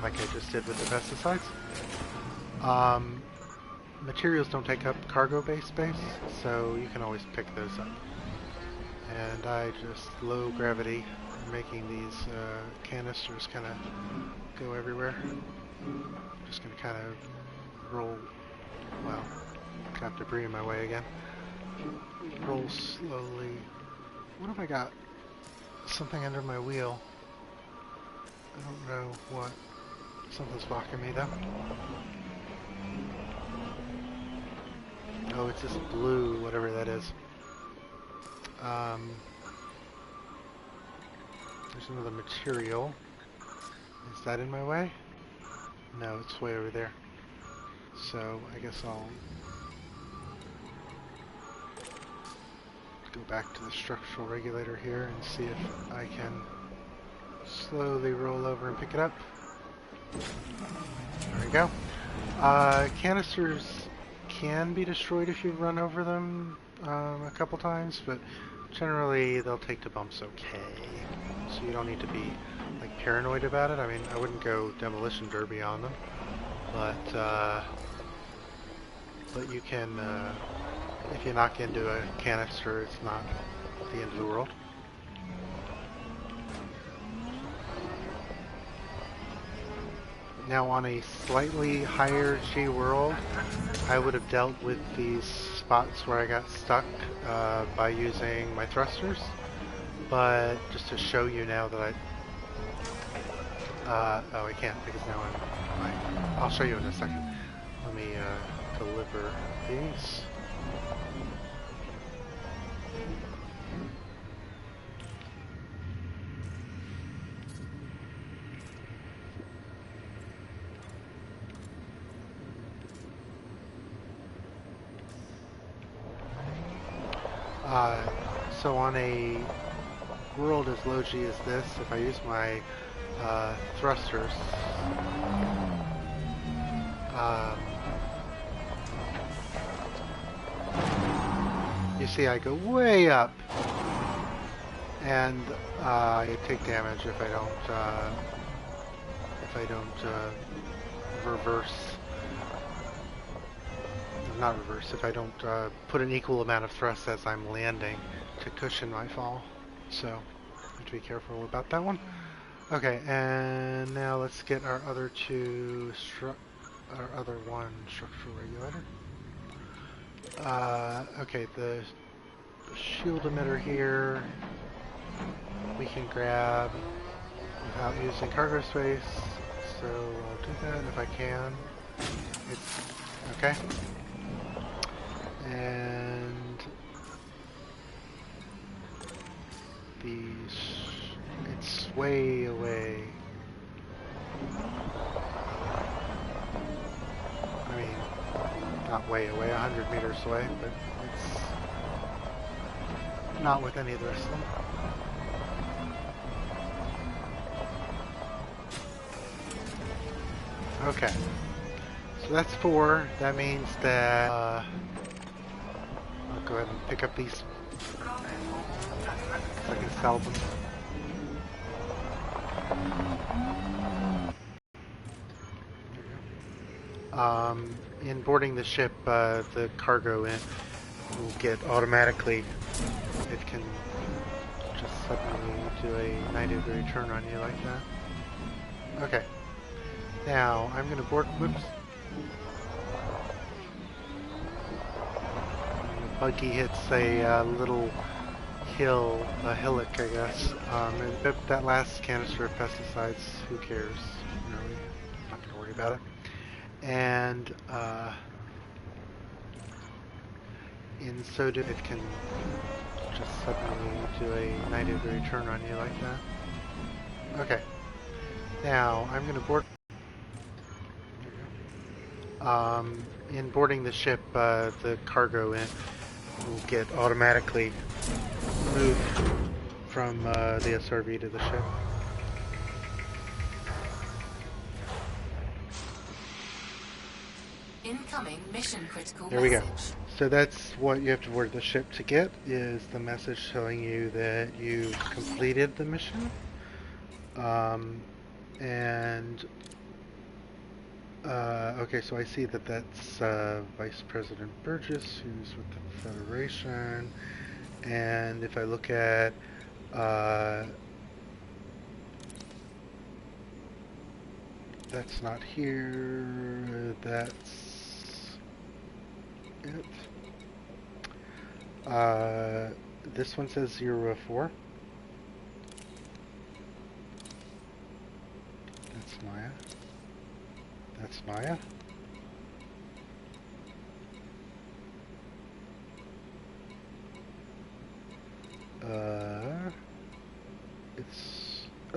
like I just did with the pesticides. Materials don't take up cargo-based space, so you can always pick those up. And I just low gravity, making these canisters kind of go everywhere. Just gonna kind of roll, well, got debris in my way again. Roll slowly. What have I got? Something under my wheel. I don't know what. Something's blocking me though. it's this blue, whatever that is. There's another material. Is that in my way? No, it's way over there. So I guess I'll go back to the structural regulator here and see if I can slowly roll over and pick it up. There we go. Canisters can be destroyed if you run over them a couple times, but generally they'll take the bumps okay. So you don't need to be like paranoid about it. I mean, I wouldn't go demolition derby on them, but you can, if you knock into a canister, it's not the end of the world. Now on a slightly higher G world, I would have dealt with these spots where I got stuck by using my thrusters, but just to show you now that oh, I can't because now I'll show you in a second. Let me deliver these. So on a world as low G as this, if I use my thrusters, you see I go way up, and I take damage if I don't reverse. Not reverse, if I don't put an equal amount of thrust as I'm landing to cushion my fall. So, have to be careful about that one. Okay, and now let's get our other one structural regulator. Okay, the shield emitter here we can grab without using cargo space, so I'll do that if I can. It's okay. And it's way away. I mean, not way away, 100 meters away, but it's not with any of the rest of them. Okay, so that's 4. That means that I'll go ahead and pick up these so I can sell them. In boarding the ship, the cargo will get automatically. It can just suddenly do a 90-degree turn on you like that. Okay. Now I'm going to board. Whoops. Buggy hits a little hill, a hillock, I guess. And that last canister of pesticides, who cares? Really, I'm not going to worry about it. And in so doing, it can just suddenly do a 90-degree turn on you like that. Okay. Now I'm going to board. In boarding the ship, the cargo will get automatically moved from the SRV to the ship. Incoming mission critical There we go. message. So that's what you have to board the ship to get, is the message telling you that you completed the mission. Okay, so I see that that's Vice President Burgess, who's with the Federation. And if I look at that's not here, that's it. This one says 004. That's Maya. That's Maya.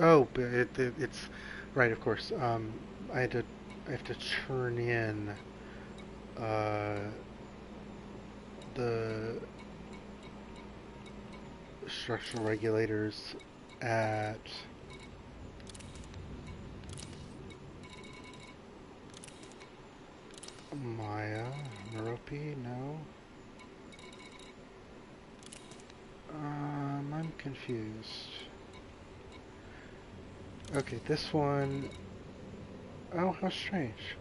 Oh, but it's right, of course. I had to, I have to turn in the structural regulators at Maya, Merope, no. I'm confused. Okay, this one, oh, how strange.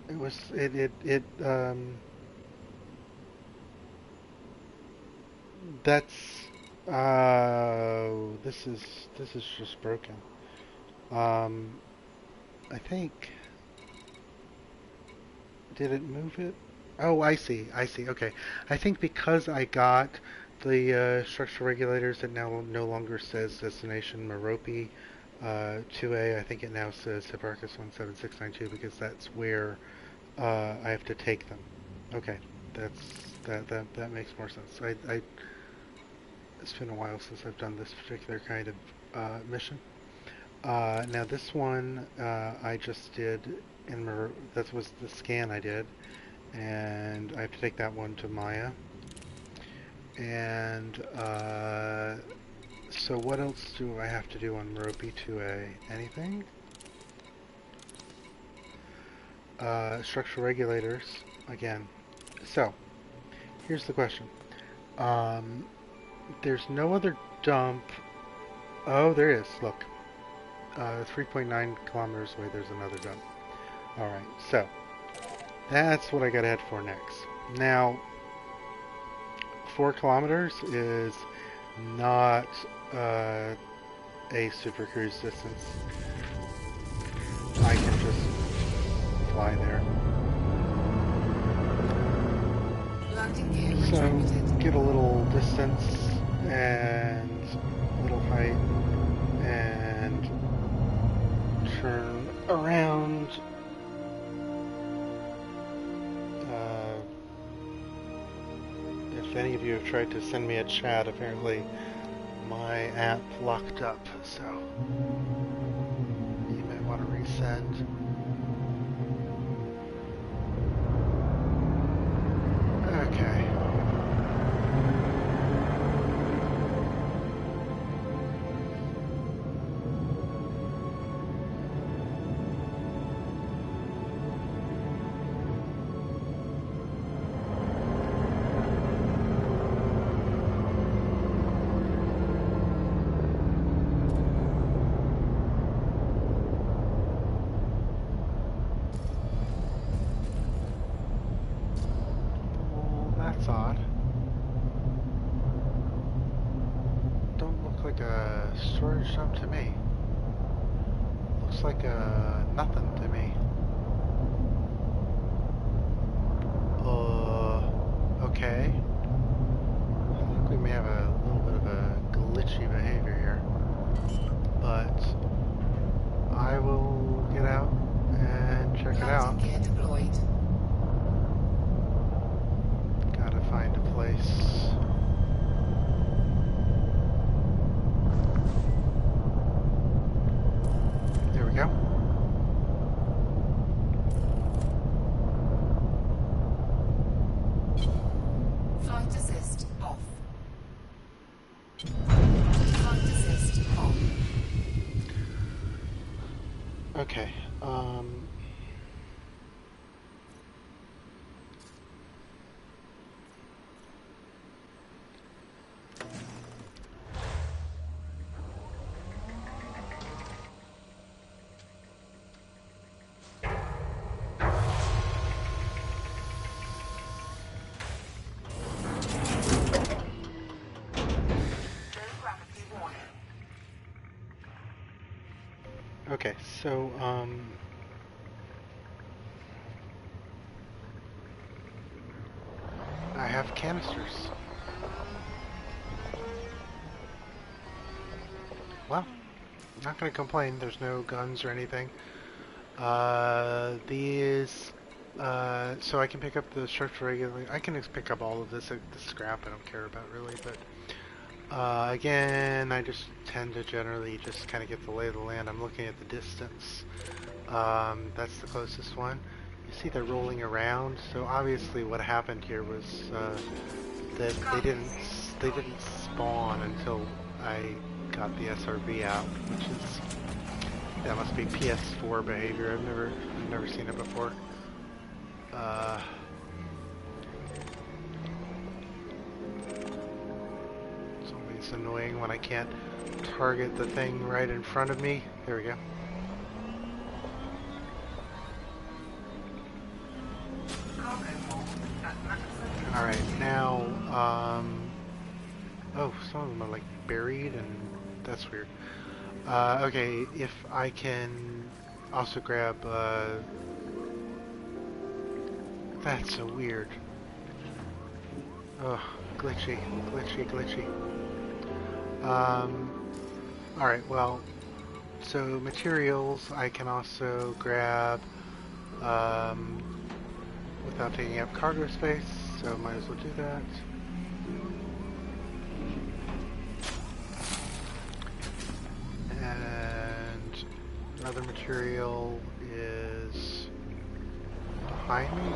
It was, that's, this is just broken. I think, did it move it? Oh, I see, okay. I think because I got the structural regulators, it now no longer says destination Merope 2A. I think it now says Hipparchus 17692 because that's where I have to take them. Okay, that makes more sense. It's been a while since I've done this particular kind of mission. Now this one I just did in that was the scan I did, and I have to take that one to Maya. And so what else do I have to do on Merope 2A? Anything? Structural regulators again. So here's the question. There's no other dump. Oh, there is. Look. 3.9 kilometers away, there's another dump. Alright, so that's what I gotta head for next. Now, 4 kilometers is not a super cruise distance. I can just fly there. So, get a little distance and a little height and turn around. If any of you have tried to send me a chat, apparently my app locked up, so you may want to resend. Okay. That's odd. Don't look like a storage dump to me. Looks like a nothing to me. Okay. I think we may have a little bit of a glitchy behavior here. But I will get out and check it out. Gear deployed. Gotta find a place. There we go. Flight assist off. Flight assist off. Okay. Okay, so, I have canisters. Well, not gonna complain, there's no guns or anything. So I can pick up the structure regularly. I can just pick up all of this, the scrap I don't care about really, but Again, I just tend to generally just kind of get the lay of the land. I'm looking at the distance. That's the closest one. You see they're rolling around, so obviously what happened here was that they didn't spawn until I got the SRV out, which is, that must be PS4 behavior. I've never seen it before. It's always annoying when I can't target the thing right in front of me. There we go. Alright, now, oh, some of them are like buried, and that's weird. Okay, if I can also grab, that's so weird. Oh, glitchy, glitchy, glitchy. Alright, well, so materials I can also grab, without taking up cargo space, so might as well do that. And another material is behind me.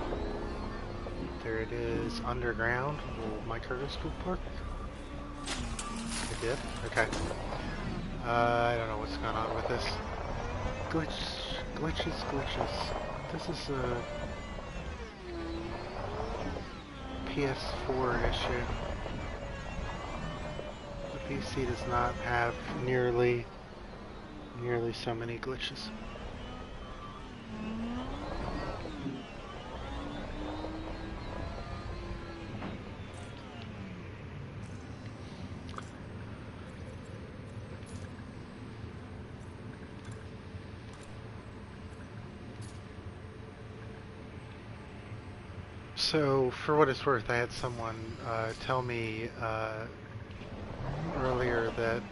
There it is, underground. Will my cargo scoop work? It did? Okay. I don't know what's going on with this. Glitches. This is a PS4 issue. The PC does not have nearly so many glitches. So, for what it's worth, I had someone tell me earlier that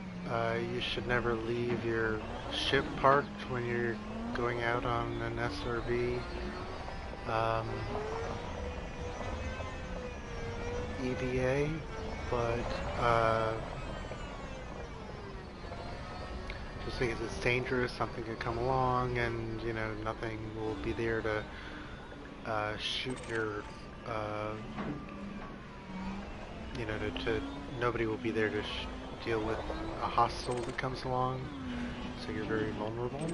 you should never leave your ship parked when you're going out on an SRV. EVA, but just because it's dangerous, something could come along, and you know nothing will be there to shoot your, you know, nobody will be there to deal with a hostile that comes along, so you're very vulnerable.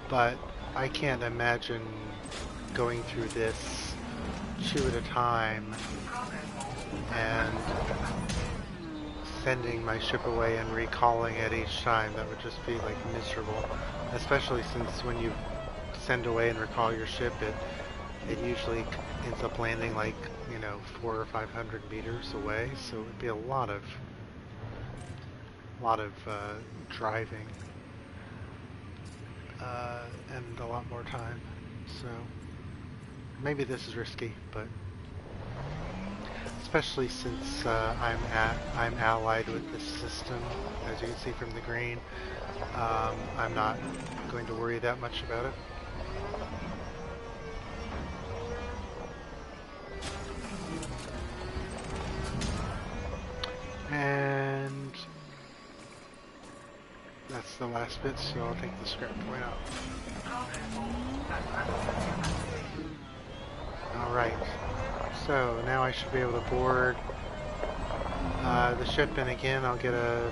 But I can't imagine going through this 2 at a time and sending my ship away and recalling it each time. That would just be like miserable, especially since when you send away and recall your ship, it usually ends up landing like, you know, 400 or 500 meters away, so it would be a lot of driving and a lot more time. So maybe this is risky, but especially since I'm allied with this system, as you can see from the green. I'm not going to worry that much about it. And that's the last bit, so I'll take the scrap point out. Alright, so now I should be able to board the ship, and again I'll get a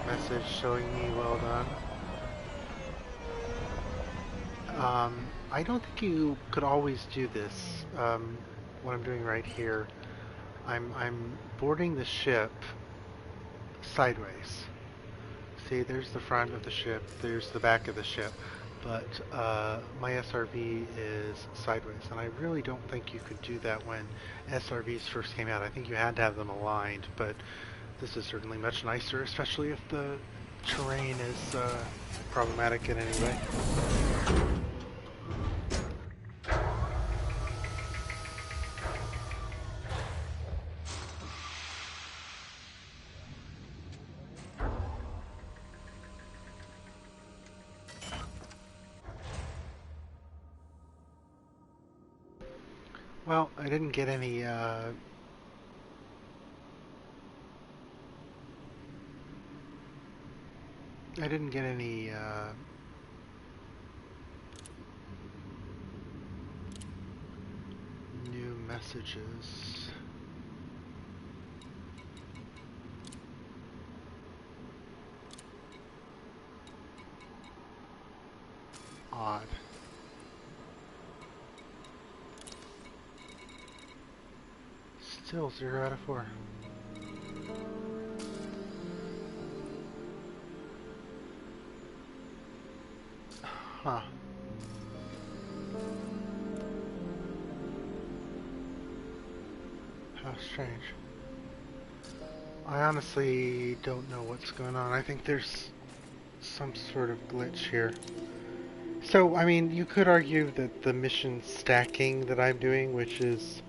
message showing me well done. I don't think you could always do this. What I'm doing right here, I'm boarding the ship sideways. See, there's the front of the ship, there's the back of the ship, but my SRV is sideways, and I really don't think you could do that when SRVs first came out. I think you had to have them aligned, but this is certainly much nicer, especially if the terrain is problematic in any way. Well, I didn't get any I didn't get any new messages. Odd. Still 0 out of 4. Huh. How strange. I honestly don't know what's going on. I think there's some sort of glitch here. So, I mean, you could argue that the mission stacking that I'm doing, which is,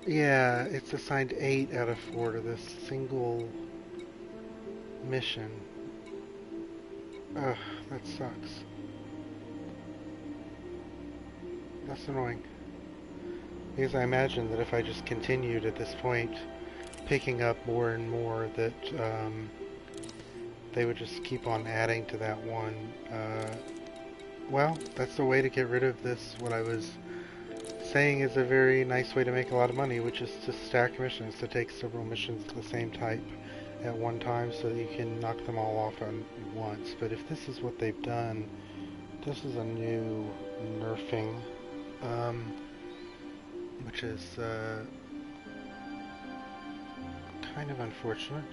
yeah, it's assigned 8 out of 4 to this single mission. Ugh, that sucks. That's annoying. Because I imagine that if I just continued at this point, picking up more and more, that they would just keep on adding to that one. Well, that's the way to get rid of this. What I was saying is a very nice way to make a lot of money, which is to stack missions, to take several missions of the same type at one time so that you can knock them all off at once. But if this is what they've done, this is a new nerfing, which is kind of unfortunate.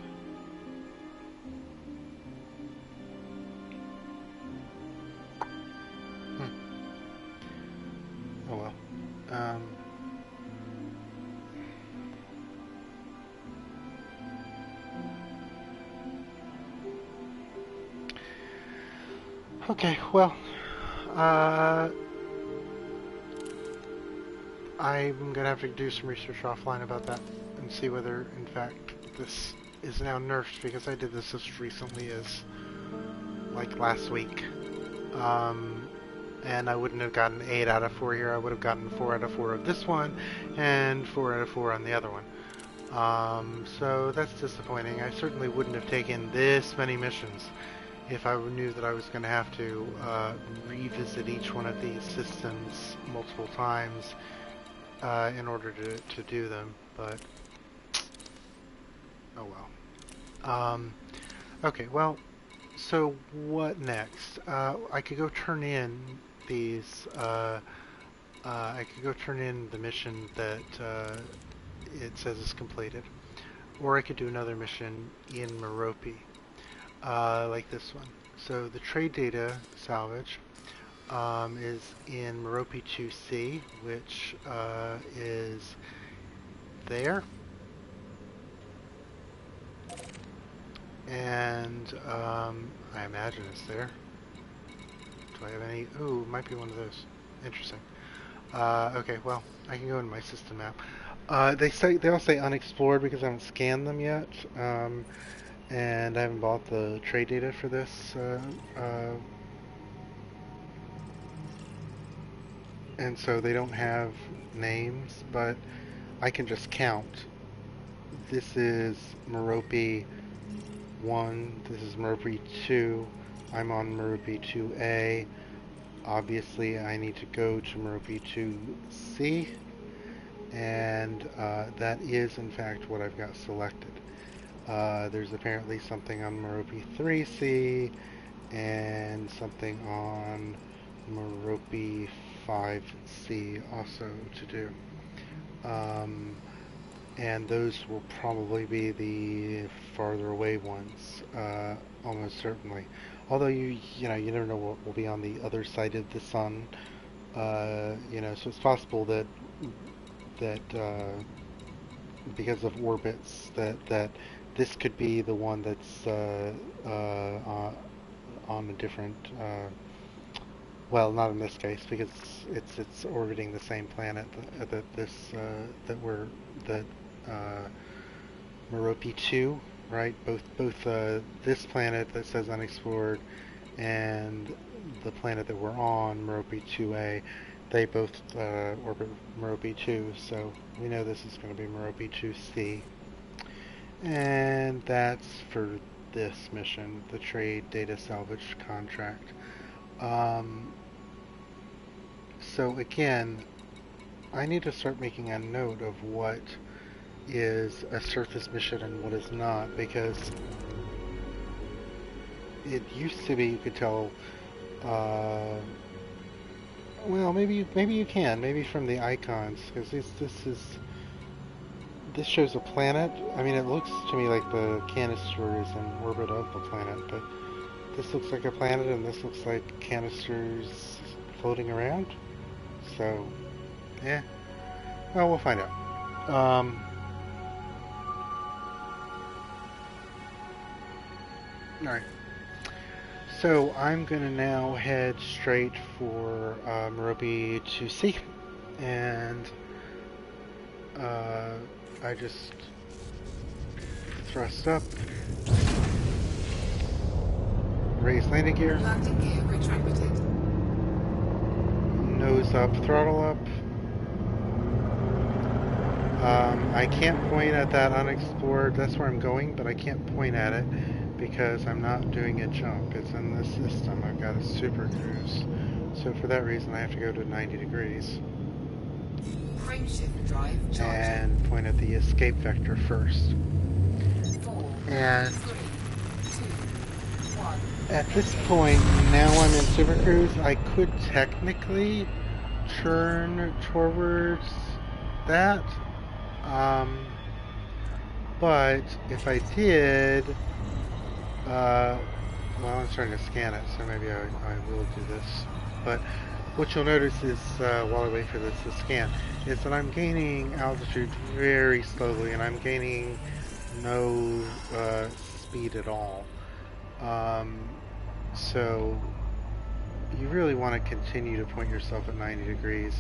Oh well. Okay, well, I'm gonna have to do some research offline about that and see whether, in fact, this is now nerfed, because I did this as recently as, like, last week. And I wouldn't have gotten 8 out of 4 here. I would have gotten 4 out of 4 of this one, and 4 out of 4 on the other one. So that's disappointing. I certainly wouldn't have taken this many missions if I knew that I was going to have to revisit each one of these systems multiple times in order to do them, but oh well. Okay, well, so what next? I could go turn in these, I could go turn in the mission that it says is completed, or I could do another mission in Merope, like this one. So the trade data salvage is in Merope 2C, which is there. And I imagine it's there. Do I have any? Ooh, might be one of those. Interesting. Okay, well, I can go into my system map. They all say unexplored because I haven't scanned them yet, and I haven't bought the trade data for this. And so they don't have names, but I can just count. This is Merope 1, this is Merope 2, I'm on Merope 2A. Obviously I need to go to Merope 2C, and that is in fact what I've got selected. There's apparently something on Merope 3C and something on Merope 5C also to do. And those will probably be the farther away ones, almost certainly. Although you never know what will be on the other side of the sun. So it's possible that because of orbits that this could be the one that's on a different. Well, not in this case, because it's orbiting the same planet that Merope 2, right? Both this planet that says unexplored and the planet that we're on, Merope 2A, they both orbit Merope 2, so we know this is going to be Merope 2C. And that's for this mission, the trade data salvage contract. So again, I need to start making a note of what is a surface mission and what is not, because it used to be you could tell, well, maybe you can, maybe from the icons, because this shows a planet. I mean, it looks to me like the canister is in orbit of the planet, but this looks like a planet and this looks like canisters floating around. So, yeah. Well, we'll find out. Alright. So, I'm going to now head straight for Merope to sea. And I just thrust up. Raise landing gear. Landing gear retracted. Nose up, throttle up. I can't point at that unexplored. That's where I'm going, but I can't point at it because I'm not doing a jump. It's in the system. I've got a super cruise. So for that reason, I have to go to 90 degrees. Frameshift drive charging. And point at the escape vector first. 4, And 3, 2, 1. at this point, now I'm in super cruise. I could technically turn towards that. But if I did, well, I'm starting to scan it, so maybe I will do this. But what you'll notice is, while I wait for this to scan, is that I'm gaining altitude very slowly, and I'm gaining no speed at all. So you really want to continue to point yourself at 90 degrees.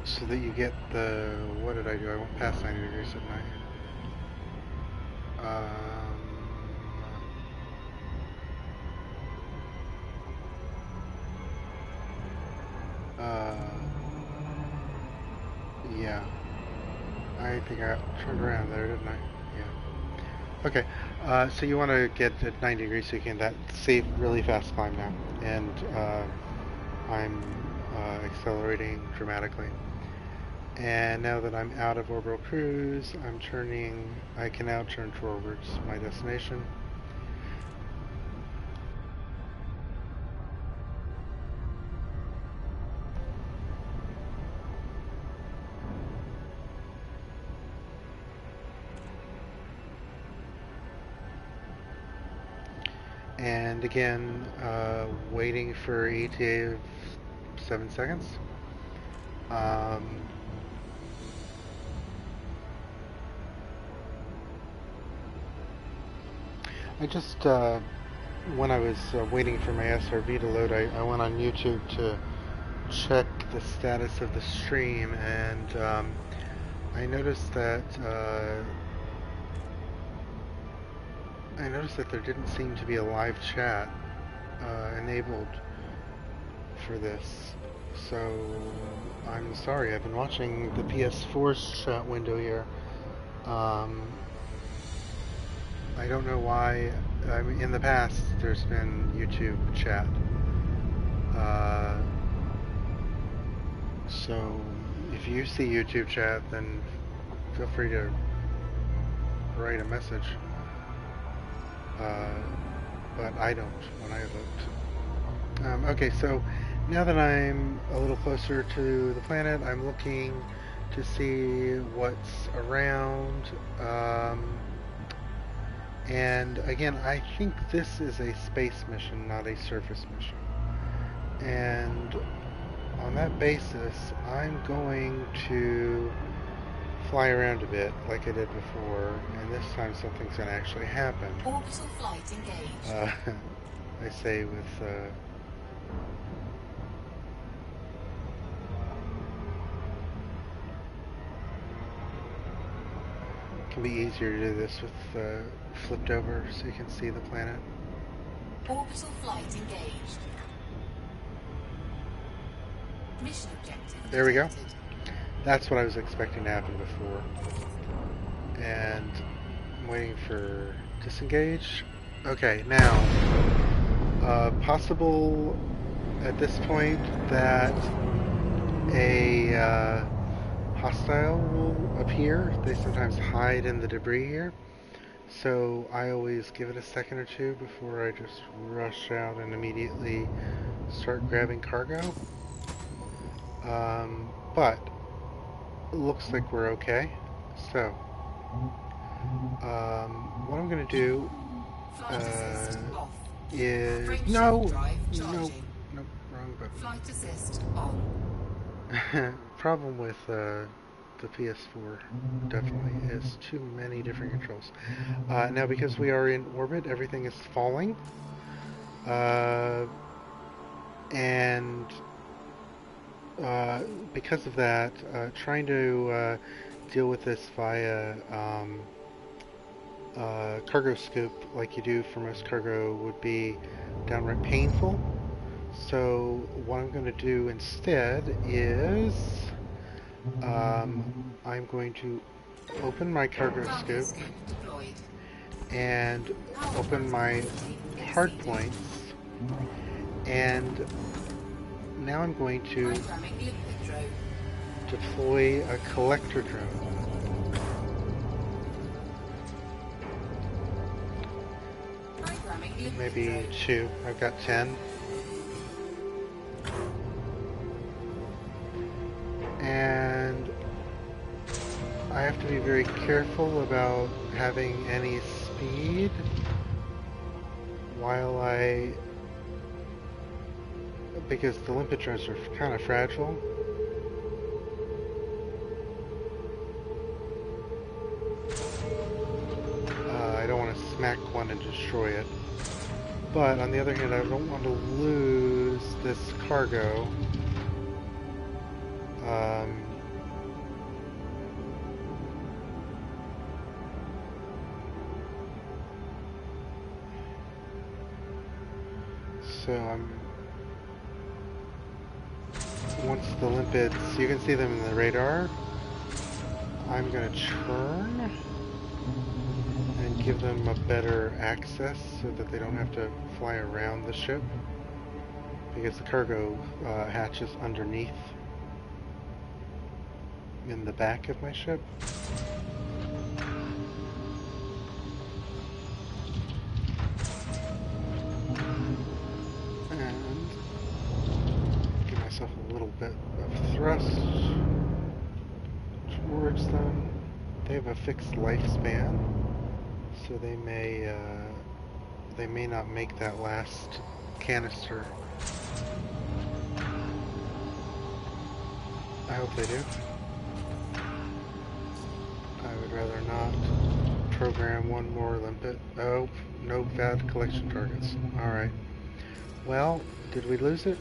So that you get the, what did I do? I went past 90 degrees at night. Yeah. I think I turned around there, didn't I? Yeah. Okay. So you want to get at 90 degrees so you can that safe, really fast climb now. And I'm accelerating dramatically. And now that I'm out of orbital cruise, I can now turn towards my destination. And again, waiting for ETA of 7 seconds. I just, when I was waiting for my SRV to load, I went on YouTube to check the status of the stream, and I noticed that there didn't seem to be a live chat enabled for this. So I'm sorry, I've been watching the PS4's chat window here. I don't know why. I mean, in the past, there's been YouTube chat. So if you see YouTube chat, then feel free to write a message. But I don't when I looked. Okay, so now that I'm a little closer to the planet, I'm looking to see what's around. And again, I think this is a space mission, not a surface mission. And on that basis, I'm going to fly around a bit like I did before, and this time something's going to actually happen. Orbital flight engaged. I say with it can be easier to do this with flipped over so you can see the planet. Orbital flight engaged. Mission objective There we go. detected. That's what I was expecting to happen before. And I'm waiting for disengage. Okay, now, possible at this point that a hostile will appear. They sometimes hide in the debris here. So I always give it a second or two before I just rush out and immediately start grabbing cargo. But it looks like we're okay. So, what I'm going to do Flight assist off. is... Brake No! drive No, charging. no, wrong button. Flight assist on. Problem with the PS4 definitely is too many different controls. Now, because we are in orbit, everything is falling. And because of that, trying to deal with this via cargo scoop, like you do for most cargo, would be downright painful. So what I'm going to do instead is I'm going to open my cargo scoop and open my hard points, and now I'm going to deploy a collector drone. Maybe 2. I've got 10. And I have to be very careful about having any speed while because the limpet drones are kind of fragile. I don't want to smack one and destroy it. But on the other hand, I don't want to lose this cargo. So once the limpets, you can see them in the radar, I'm going to turn and give them a better access so that they don't have to fly around the ship, because the cargo hatch is underneath in the back of my ship. And give myself a little bit of thrust towards them. They have a fixed lifespan, so they may not make that last canister. I hope they do. I would rather not program one more limpet. Oh, no bad collection targets. Alright. Well, did we lose it?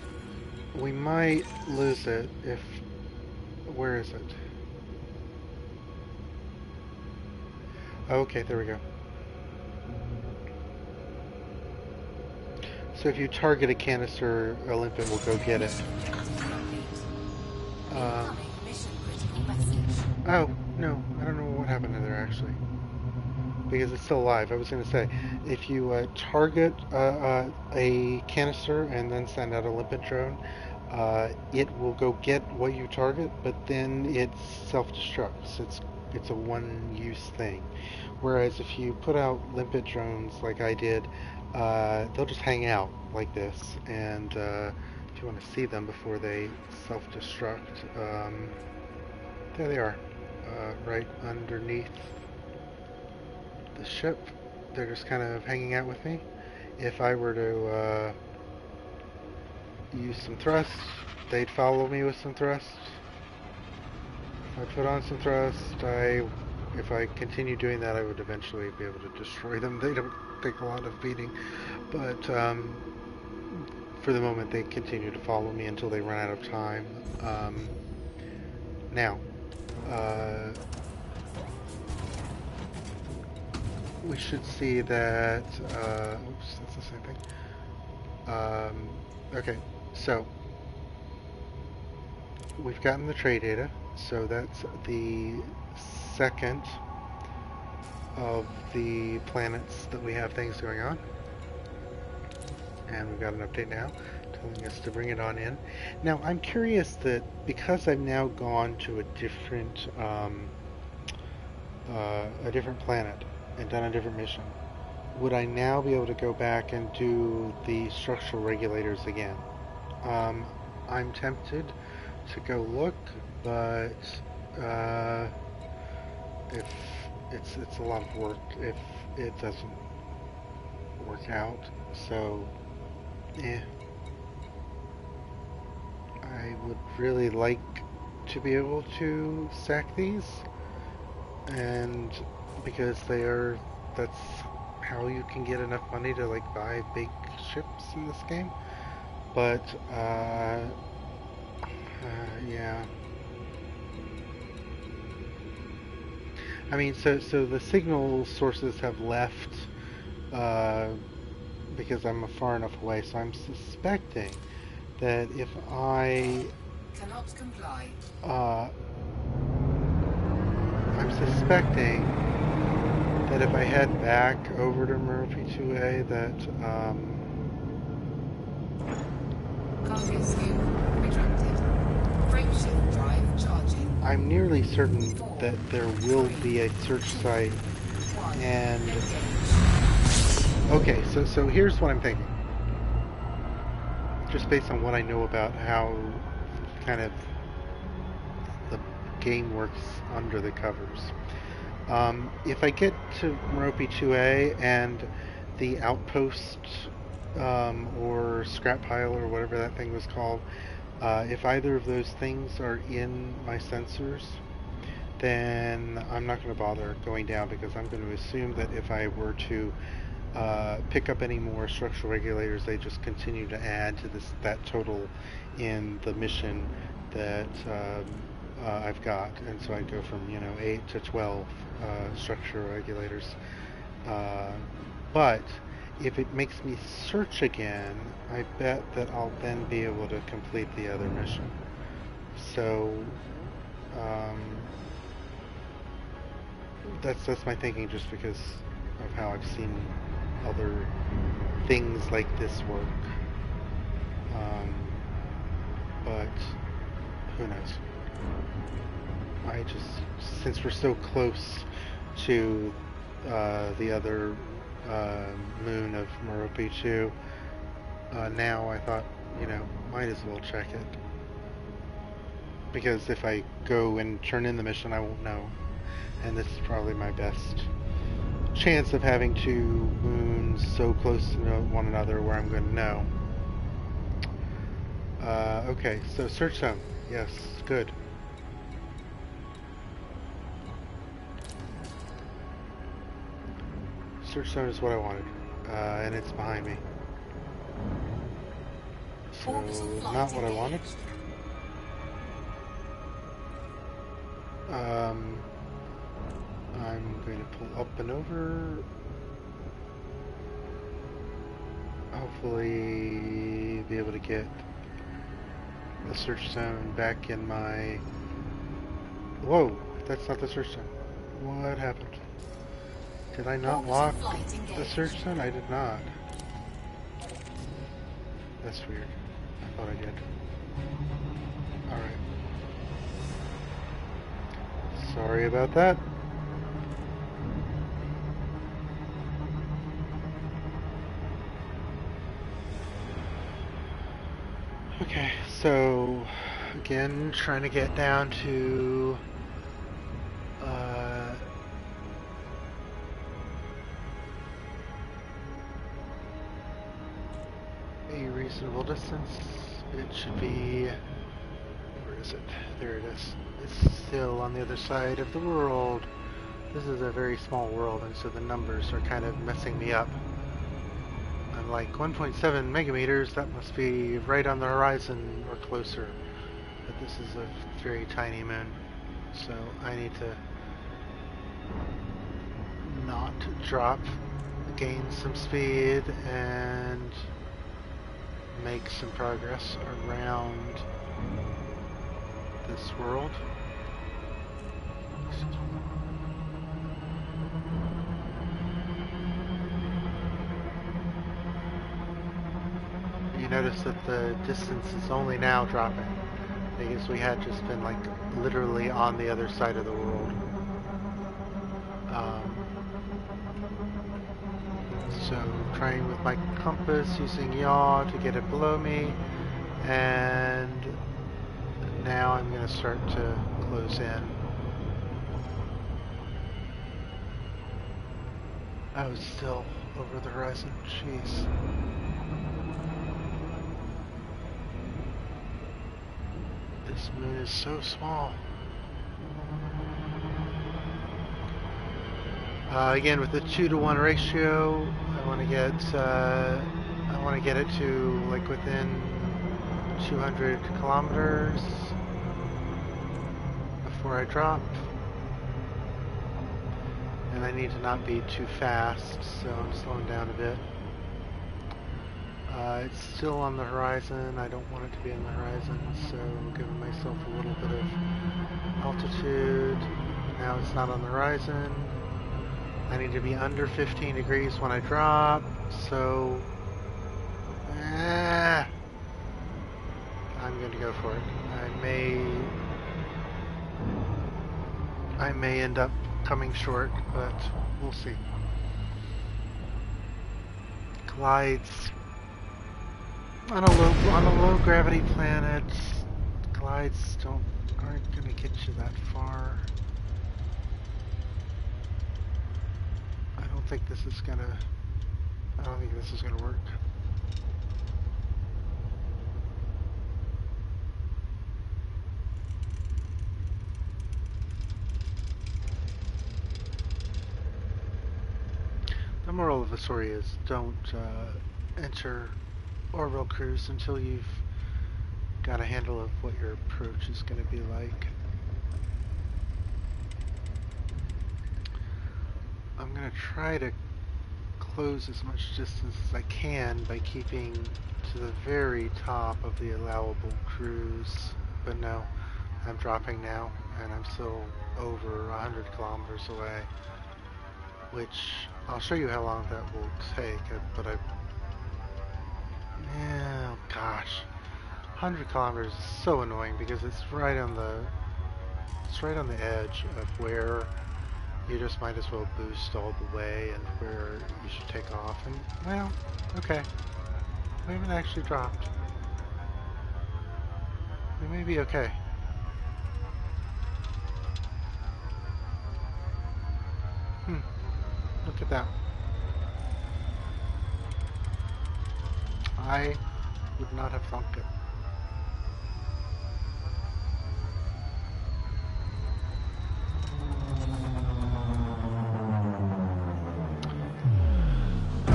We might lose it if... Where is it? Okay, there we go. So if you target a canister, a limpet will go get it. Oh, no, I don't know what happened to there actually. Because it's still alive. I was going to say, if you target a canister and then send out a limpet drone, it will go get what you target, but then it self-destructs. It's a one-use thing. Whereas if you put out limpet drones like I did, they'll just hang out like this. And if you want to see them before they self-destruct, there they are, right underneath the ship. They're just kind of hanging out with me. If I were to use some thrust, they'd follow me with some thrust. If I put on some thrust, if I continue doing that, I would eventually be able to destroy them. They don't take a lot of beating, but for the moment they continue to follow me until they run out of time. Now, we should see that, oops, that's the same thing. Okay, so we've gotten the tray data. So that's the second of the planets that we have things going on. And we've got an update now telling us to bring it on in. Now, I'm curious that because I've now gone to a different planet and done a different mission, would I now be able to go back and do the structural regulators again? I'm tempted to go look, but if it's a lot of work if it doesn't work out. So, I would really like to be able to stack these, and because that's how you can get enough money to like buy big ships in this game. But yeah. I mean, so the signal sources have left because I'm far enough away. So I'm suspecting that if I Cannot comply. I'm suspecting that if I head back over to Merope 2A, that Cargo scoop retracted. Frameshift drive charging. I'm nearly certain that there will be a search site. And okay, so here's what I'm thinking. Just based on what I know about how kind of the game works under the covers. If I get to Merope 2A and the outpost or scrap pile or whatever that thing was called, if either of those things are in my sensors, then I'm not going to bother going down, because I'm going to assume that if I were to pick up any more structural regulators, they just continue to add to that total in the mission that I've got, and so I'd go from 8 to 12 structural regulators. But if it makes me search again, I bet that I'll then be able to complete the other mission. So that's my thinking, just because of how I've seen other things like this work. But who knows? I just, since we're so close to the other moon of Merope 2, now I thought, might as well check it. Because if I go and turn in the mission, I won't know. And this is probably my best chance of having two moons so close to one another where I'm going to know. Okay, so search zone. Yes, good. Search zone is what I wanted, and it's behind me. So, not what I wanted. I'm going to pull up and over. Hopefully be able to get the search zone back in my... Whoa, that's not the search zone. What happened? Did I not lock the search zone? I did not. That's weird. I thought I did. Alright. Sorry about that. Okay, so again, trying to get down to a reasonable distance. It should be, where is it? There it is. It's still on the other side of the world. This is a very small world, and so the numbers are kind of messing me up. I'm like 1.7 megameters, that must be right on the horizon or closer. But this is a very tiny moon, so I need to not drop, gain some speed, and make some progress around this world. You notice that the distance is only now dropping, because we had just been like literally on the other side of the world. So trying with my compass, using yaw to get it below me, and now I'm going to start to close in. Oh, it's still over the horizon. Jeez. This moon is so small. Again, with the 2-to-1 ratio, I want to get it to like within 200 kilometers before I drop. And I need to not be too fast, so I'm slowing down a bit. It's still on the horizon. I don't want it to be on the horizon, so I'm giving myself a little bit of altitude. Now it's not on the horizon. I need to be under 15 degrees when I drop, so I'm going to go for it. I may end up coming short, but we'll see. Glides on a low gravity planet. Glides aren't going to get you that far. I don't think this is gonna work. The moral of the story is don't enter orbital cruise until you've got a handle of what your approach is going to be like. I'm going to try to close as much distance as I can by keeping to the very top of the allowable cruise, but no, I'm dropping now and I'm still over 100 kilometers away, which I'll show you how long that will take, but oh gosh, 100 kilometers is so annoying because it's right on the edge of where you just might as well boost all the way and where you should take off. And well, okay, we haven't actually dropped. We may be okay. Look at that. I would not have thunk it.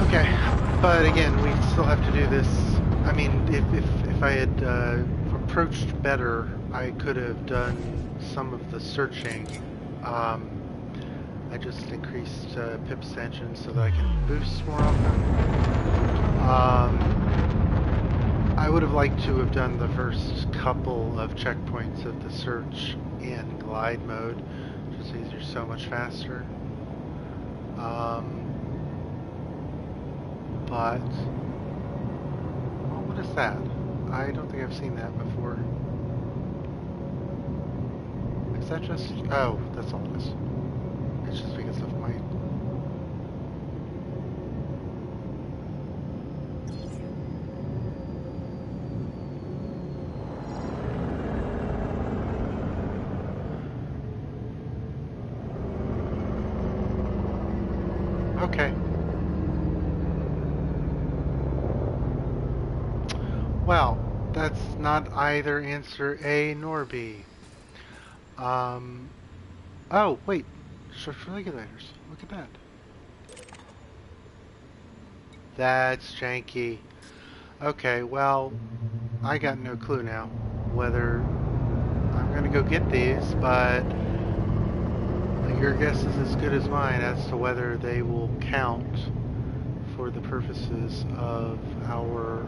Okay, but again, we still have to do this. I mean, if I had approached better, I could have done some of the searching. I just increased Pip's engine so that I can boost more often. I would have liked to have done the first couple of checkpoints of the search in glide mode, just because you're so much faster. But well, what is that? I don't think I've seen that before. Is that just... oh, that's all it is. It's just because of my... okay. Well, that's not either answer A nor B. Oh, wait. Search for regulators. Look at that. That's janky. Okay, well, I got no clue now whether I'm gonna go get these, but your guess is as good as mine as to whether they will count for the purposes of our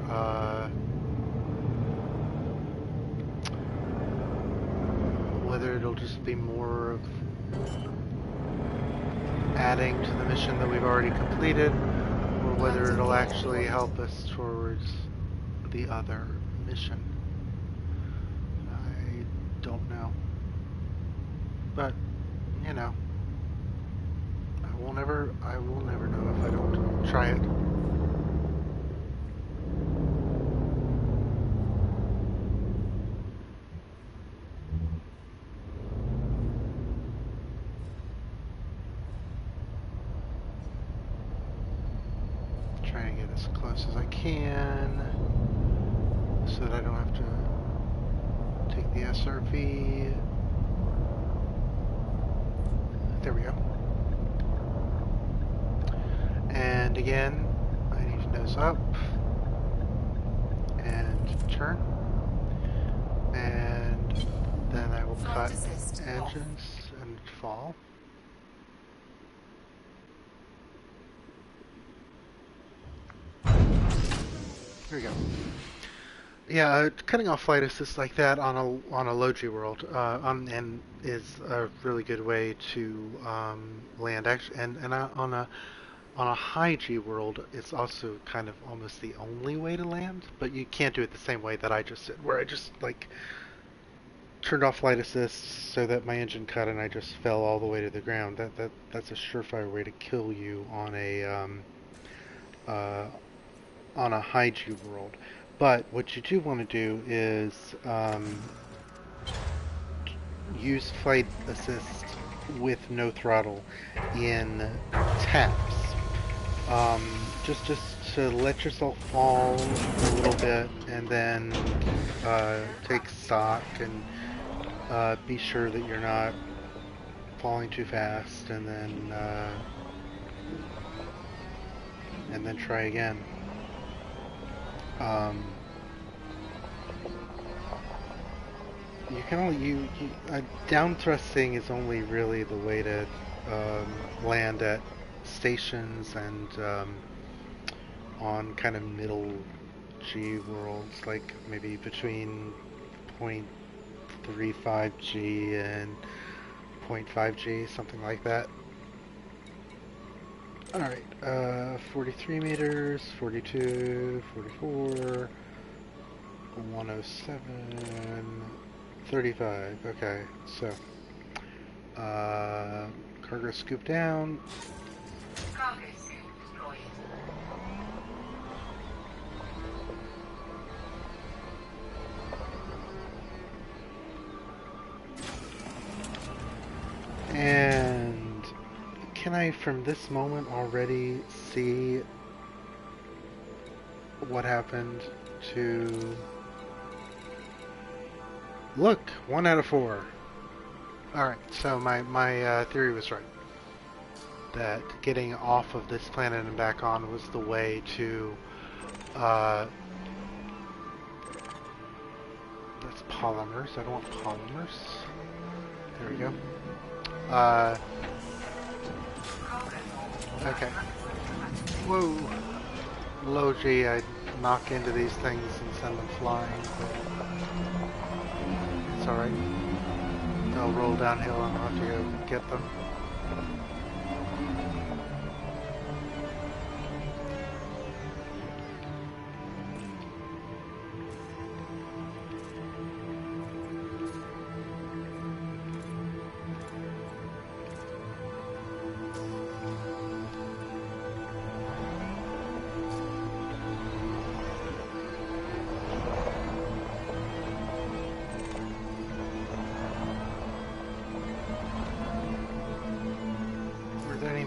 whether it'll just be more of adding to the mission that we've already completed, or whether it'll actually help us towards the other mission. I don't know. But, you know, I will never know if I don't try it. Trying to get as close as I can so that I don't have to take the SRV. There we go. And again, I need to nose up and turn. And then I will cut engines and fall. There we go. Yeah, cutting off flight assist like that on a low G world, and is a really good way to land. Actually, and on a high G world, it's also kind of almost the only way to land. But you can't do it the same way that I just did, where I just like turned off flight assist so that my engine cut and I just fell all the way to the ground. That's a surefire way to kill you on a high G world. But what you do want to do is use flight assist with no throttle in taps. Just to let yourself fall a little bit and then take stock and be sure that you're not falling too fast, and then try again. You can only down thrusting is only really the way to land at stations and on kind of middle G worlds, like maybe between 0.35 G and 0.5 G, something like that. Alright, 43 meters, 42, 44, 107, 35. Okay, so cargo scoop down. Cargo scoop deployed. And can I, from this moment, already see what happened to... Look! 1 out of 4. Alright, so my theory was right. That getting off of this planet and back on was the way to... that's polymers. I don't want polymers. There we go. Okay. Whoa. Low G, I knock into these things and send them flying, but it's alright. They'll roll downhill and I'll have to go get them.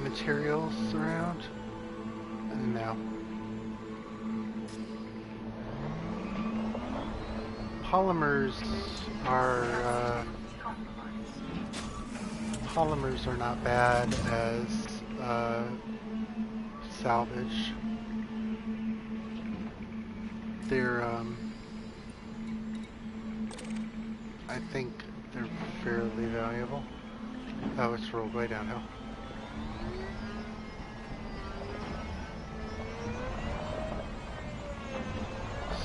Materials around? No. Polymers are not bad as salvage. They're I think they're fairly valuable. Oh, it's rolled way downhill.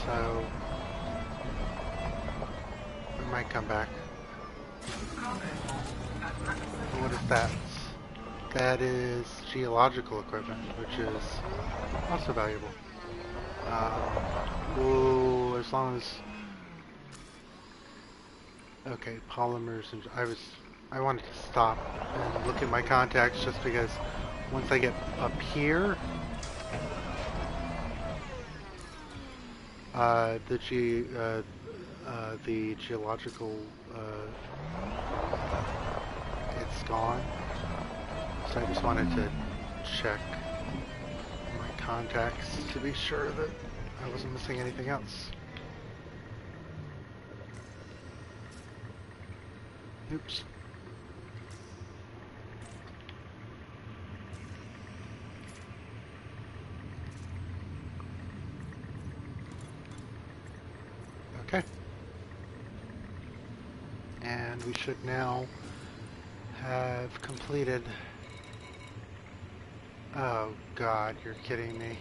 So we might come back. What is that? That is geological equipment, which is also valuable. Oh, as long as... Okay, polymers, and I wanted to stop and look at my contacts just because once I get up here, the geological, it's gone. So I just wanted to check my contacts to be sure that I wasn't missing anything else. Oops. Okay. And we should now have completed... Oh God, you're kidding me.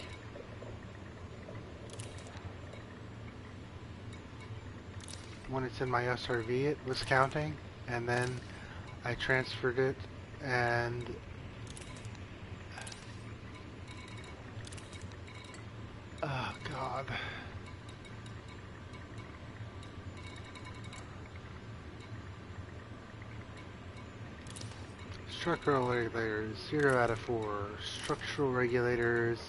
When it's in my SRV, it was counting, and then I transferred it, and oh God. Structural regulators, 0 out of 4. Structural regulators,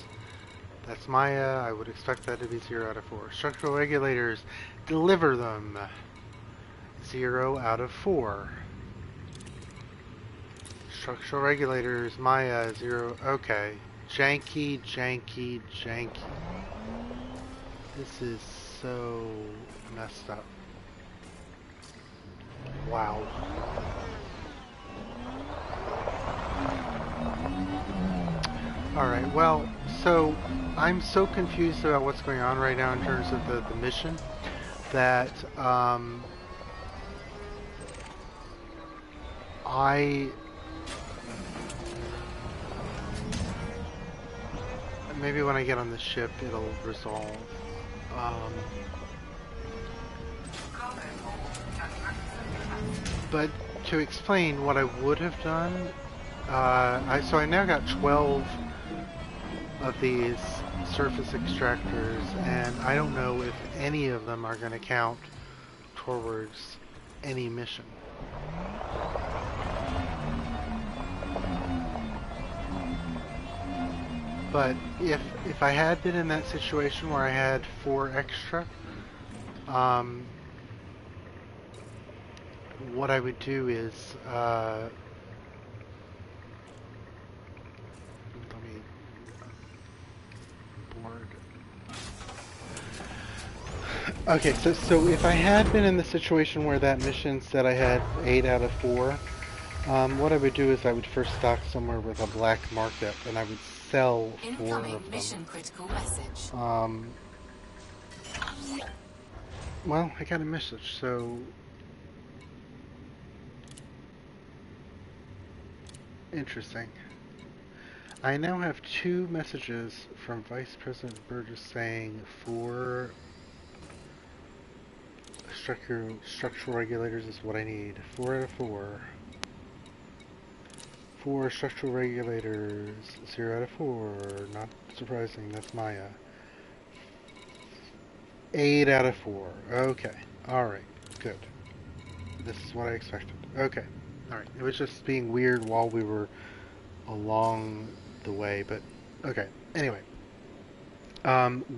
that's Maya. I would expect that to be 0 out of 4. Structural regulators, deliver them. 0 out of 4. Structural regulators, Maya, 0. Okay. Janky, janky, janky. This is so messed up. Wow. Alright, well, so I'm so confused about what's going on right now in terms of the mission that maybe when I get on the ship it'll resolve. But to explain what I would have done, so I now got 12 of these surface extractors, and I don't know if any of them are going to count towards any mission. But if I had been in that situation where I had 4 extra, what I would do is let me board. Okay, so if I had been in the situation where that mission said I had 8 out of 4, what I would do is I would first stock somewhere with a black market, and I would sell 4 of them. Mission critical message. Well, I got a message, so interesting. I now have 2 messages from Vice President Burgess saying 4 structural regulators is what I need. 4 out of 4. 4 structural regulators, 0 out of 4. Not surprising, that's Maya. 8 out of 4. Okay. Alright. Good. This is what I expected. Okay. Alright. It was just being weird while we were along the way, but okay. Anyway.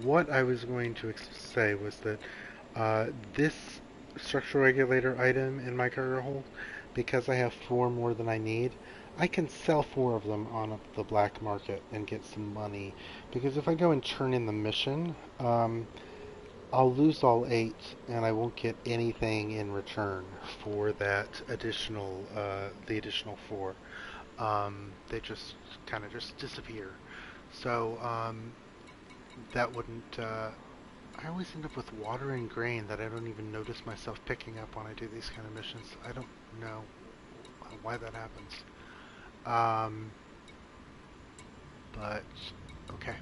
What I was going to say was that this structural regulator item in my cargo hold, because I have 4 more than I need, I can sell 4 of them on the black market and get some money. Because if I go and turn in the mission, I'll lose all 8 and I won't get anything in return for that additional, the additional 4. They just kind of just disappear. So, that wouldn't, I always end up with water and grain that I don't even notice myself picking up when I do these kind of missions. I don't know why that happens. But, okay.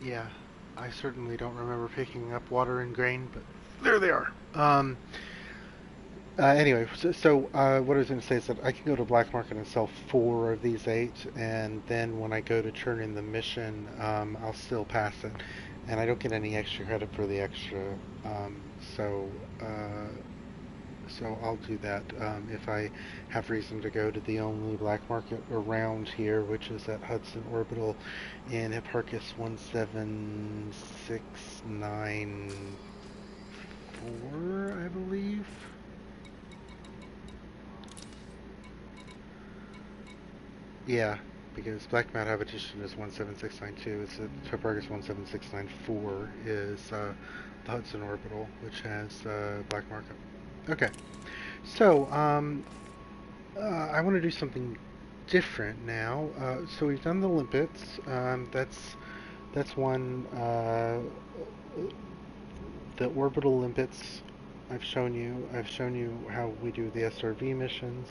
Yeah, I certainly don't remember picking up water and grain, but there they are. Um, anyway, what I was going to say is that I can go to black market and sell 4 of these 8, and then when I go to turn in the mission, I'll still pass it, and I don't get any extra credit for the extra. Um, so, uh, so I'll do that if I have reason to go to the only black market around here, which is at Hudson Orbital in Hipparchus 17694, I believe. Yeah, because Black Mat Habitation is 17692. It's at Hipparchus 17694 is the Hudson Orbital, which has black market. Okay, so I want to do something different now. So we've done the limpets. That's one. The orbital limpets. I've shown you. I've shown you how we do the SRV missions.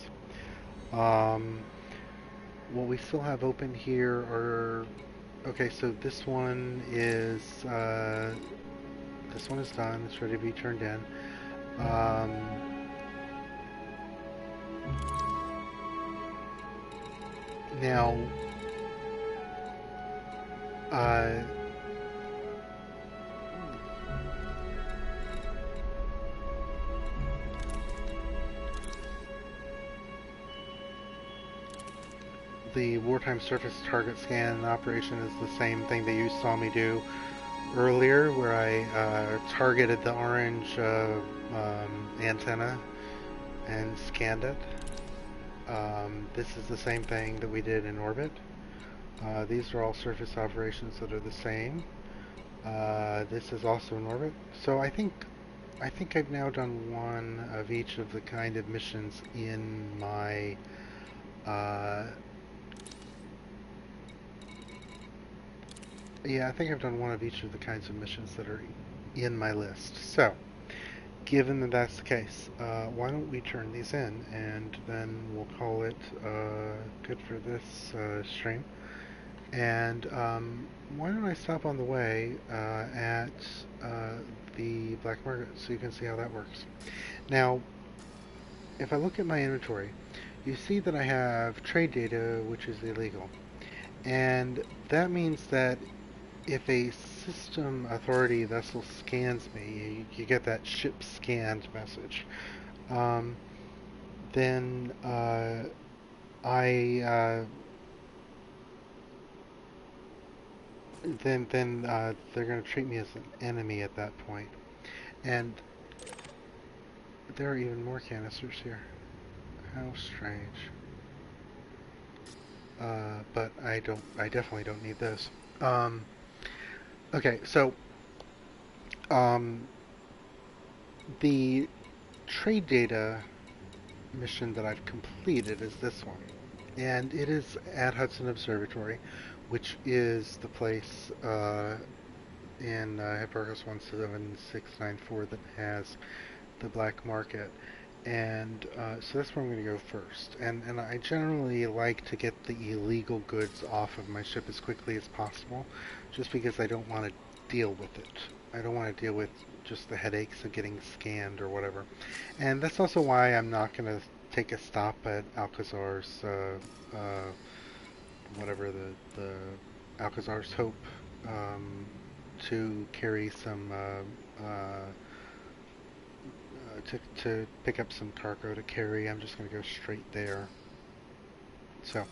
Um, what we still have open here are. Okay, so this one is done. It's ready to be turned in. Now, the wartime surface target scan operation is the same thing that you saw me do earlier, where I targeted the orange antenna and scanned it. This is the same thing that we did in orbit. These are all surface operations that are the same. This is also in orbit. So I think I've now done one of each of the kind of missions in my yeah, I think I've done one of each of the kinds of missions that are in my list. So, given that that's the case, why don't we turn these in, and then we'll call it good for this stream. And why don't I stop on the way at the black market so you can see how that works. Now, if I look at my inventory, you see that I have trade data, which is illegal. And that means that if a system authority vessel scans me, you get that ship scanned message. Then they're going to treat me as an enemy at that point. And there are even more canisters here. How strange. But I definitely don't need this. Okay, so the trade data mission that I've completed is this one, and it is at Hudson Observatory, which is the place in Hipparchus 17694 that has the black market. And so that's where I'm going to go first. And I generally like to get the illegal goods off of my ship as quickly as possible, just because I don't want to deal with it. I don't want to deal with just the headaches of getting scanned or whatever. And that's also why I'm not going to take a stop at Alcazar's, whatever the Alcazar's Hope, to carry some to pick up some cargo to carry. I'm just going to go straight there. So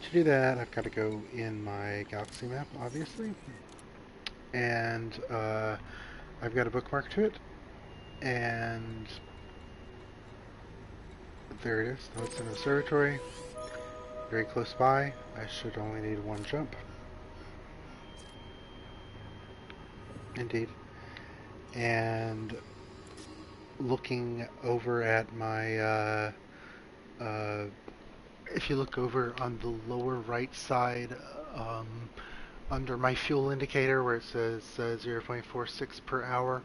to do that, I've got to go in my galaxy map, obviously, and I've got a bookmark to it, and there it is. Now it's an observatory, very close by. I should only need one jump. Indeed. And looking over at my, if you look over on the lower right side, under my fuel indicator where it says 0.46 per hour,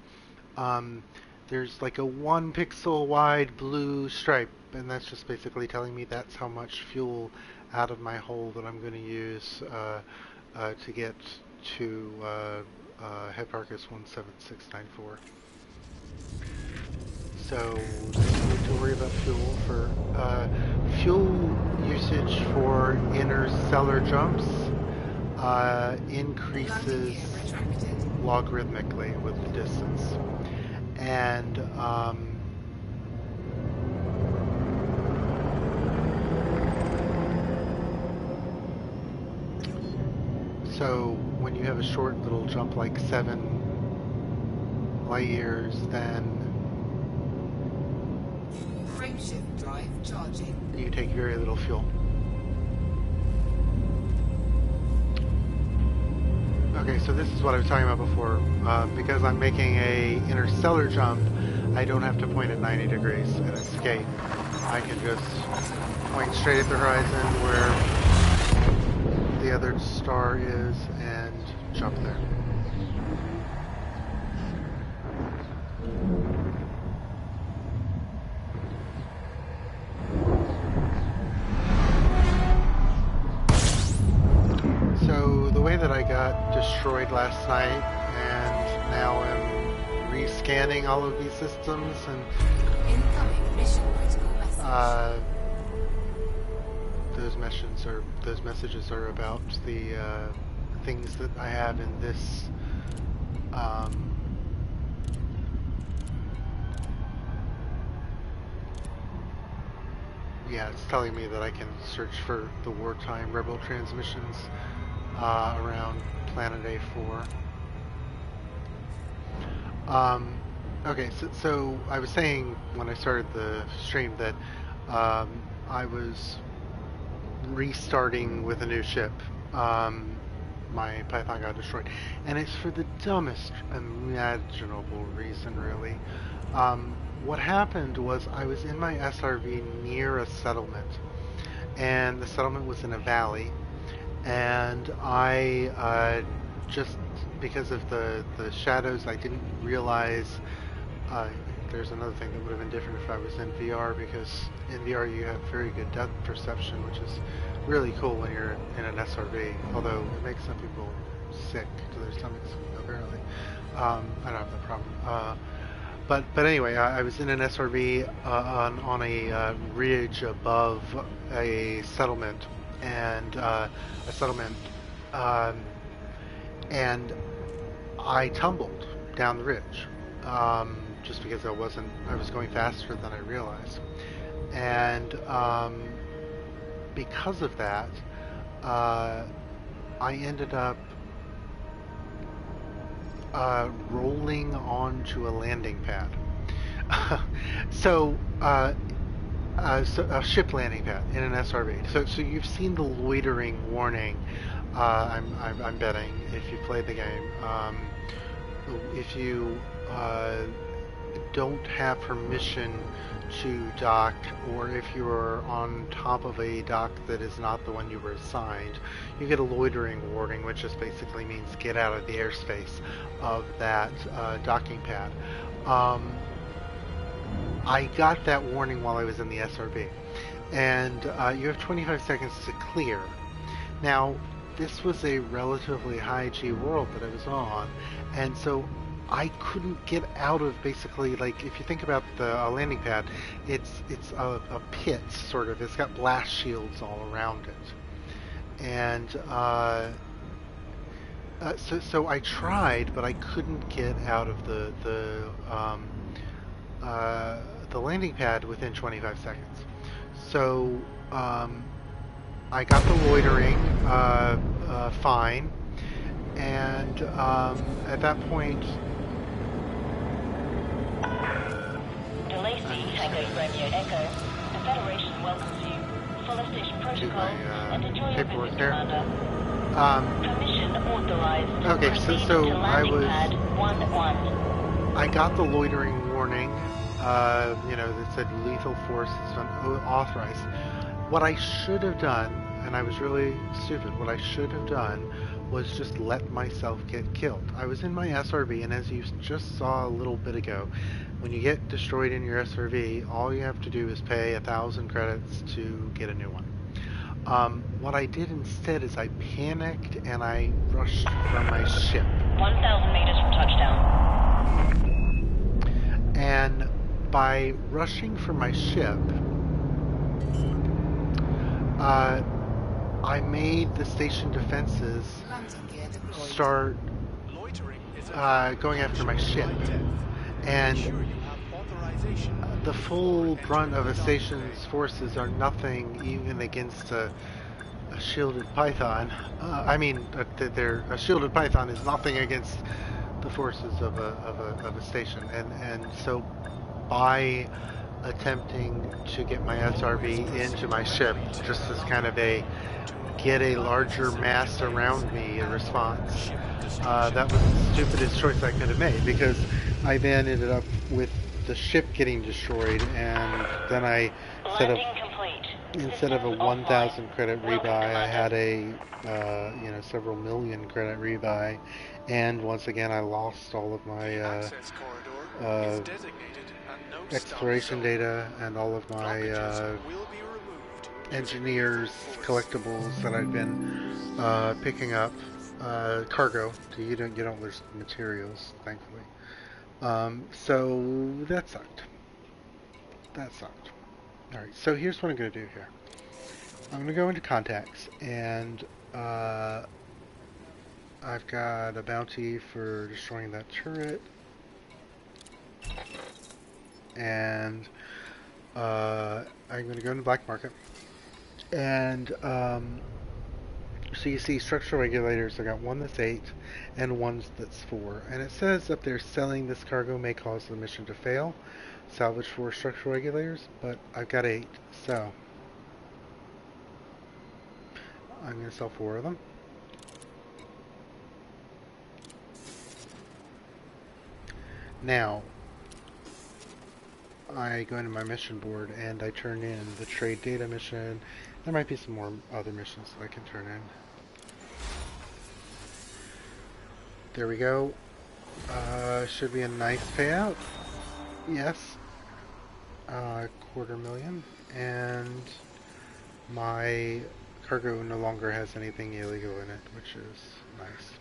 there's like a 1 pixel wide blue stripe, and that's just basically telling me that's how much fuel out of my hull that I'm going to use to get to Hipparchus 17694. So don't need to worry about fuel. For fuel usage for interstellar jumps increases logarithmically with the distance. And so when you have a short little jump like 7 light years, then frameshift drive charging. You take very little fuel. Okay, so this is what I was talking about before. Because I'm making a interstellar jump, I don't have to point at 90 degrees and escape. I can just point straight at the horizon where the other star is and jump there. So the way that I got destroyed last night, and now I'm rescanning all of these systems, and Incoming mission critical message. those messages are about the things that I have in this yeah, it's telling me that I can search for the wartime rebel transmissions around Planet A4. Okay, so I was saying when I started the stream that I was restarting with a new ship. My Python got destroyed, and it's for the dumbest imaginable reason, really. What happened was I was in my SRV near a settlement, and the settlement was in a valley, and I just because of the shadows, I didn't realize there's another thing that would have been different if I was in VR, because in VR you have very good depth perception, which is really cool when you're in an SRV, although it makes some people sick to their stomachs, apparently. I don't have that problem. But anyway, I was in an SRV on a ridge above a settlement, and and I tumbled down the ridge, just because I was going faster than I realized, and because of that, I ended up rolling onto a landing pad. So a ship landing pad in an SRV. So you've seen the loitering warning. I'm betting if you played the game. If you don't have permission to dock, or if you're on top of a dock that is not the one you were assigned, you get a loitering warning, which just basically means get out of the airspace of that docking pad. I got that warning while I was in the SRB, and you have 25 seconds to clear. Now, this was a relatively high G world that I was on, and so I couldn't get out of, basically, like, if you think about the landing pad, it's a pit, sort of. It's got blast shields all around it. And so I tried, but I couldn't get out of the landing pad within 25 seconds. So I got the loitering fine, and at that point, Delacey, Tango Romeo Echo. The Federation welcomes you. Follow station protocol and enjoy your paperwork visit, there. Commander. Permission authorized. Okay, Proceed so to I landing was... pad 1-1. I got the loitering warning, that said lethal force has been authorized. What I should have done, and I was really stupid, what I should have done was just let myself get killed. I was in my SRV, and as you just saw a little bit ago, when you get destroyed in your SRV, all you have to do is pay 1,000 credits to get a new one. What I did instead is I panicked and I rushed from my ship. 1,000 meters from touchdown. And by rushing for my ship, I made the station defenses Landing gear deployed. start going after my ship, and the full brunt of a station's forces are nothing even against a shielded python. A shielded python is nothing against the forces of a station, and so by attempting to get my SRV into my ship, just as kind of a get a larger mass around me in response. That was the stupidest choice I could have made, because I then ended up with the ship getting destroyed, and then I instead of a 1,000 credit rebuy, I had a several million credit rebuy, and once again I lost all of my exploration data and all of my engineers collectibles that I've been picking up, cargo. You don't lose materials, thankfully. So that sucked. Alright, so here's what I'm going to do here. I'm going to go into contacts, and I've got a bounty for destroying that turret, and I'm going to go into black market, and so you see structural regulators. I got one that's 8 and one that's 4, and it says up there, selling this cargo may cause the mission to fail. Salvage 4 structural regulators, but I've got 8, so I'm going to sell 4 of them. Now I go into my mission board and I turn in the trade data mission. There might be some more other missions that I can turn in. There we go. Should be a nice payout. Yes. $250,000, and my cargo no longer has anything illegal in it, which is nice.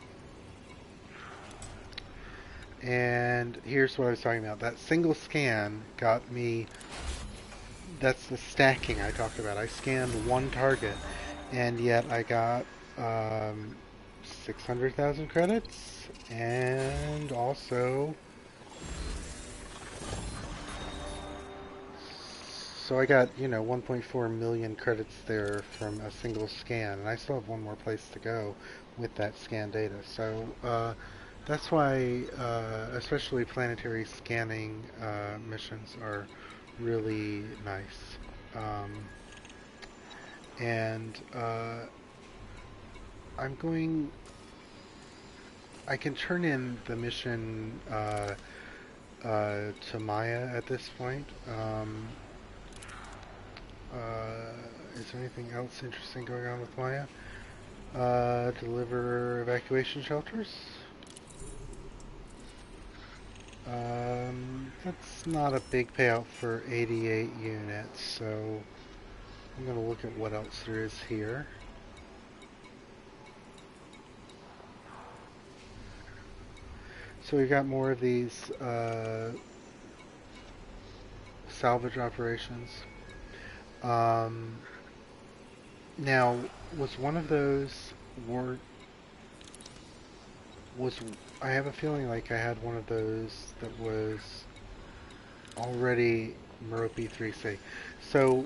And here's what I was talking about. That single scan got me, that's the stacking I talked about. I scanned one target, and yet I got 600,000 credits, and also, so I got, 1.4 million credits there from a single scan, and I still have one more place to go with that scan data. So that's why especially planetary scanning missions are really nice. I can turn in the mission to Maya at this point. Is there anything else interesting going on with Maya? Deliver evacuation shelters. That's not a big payout for 88 units, so I'm going to look at what else there is here. So we've got more of these salvage operations. Now, was one of those I have a feeling like I had one of those that was already Merope 3C. So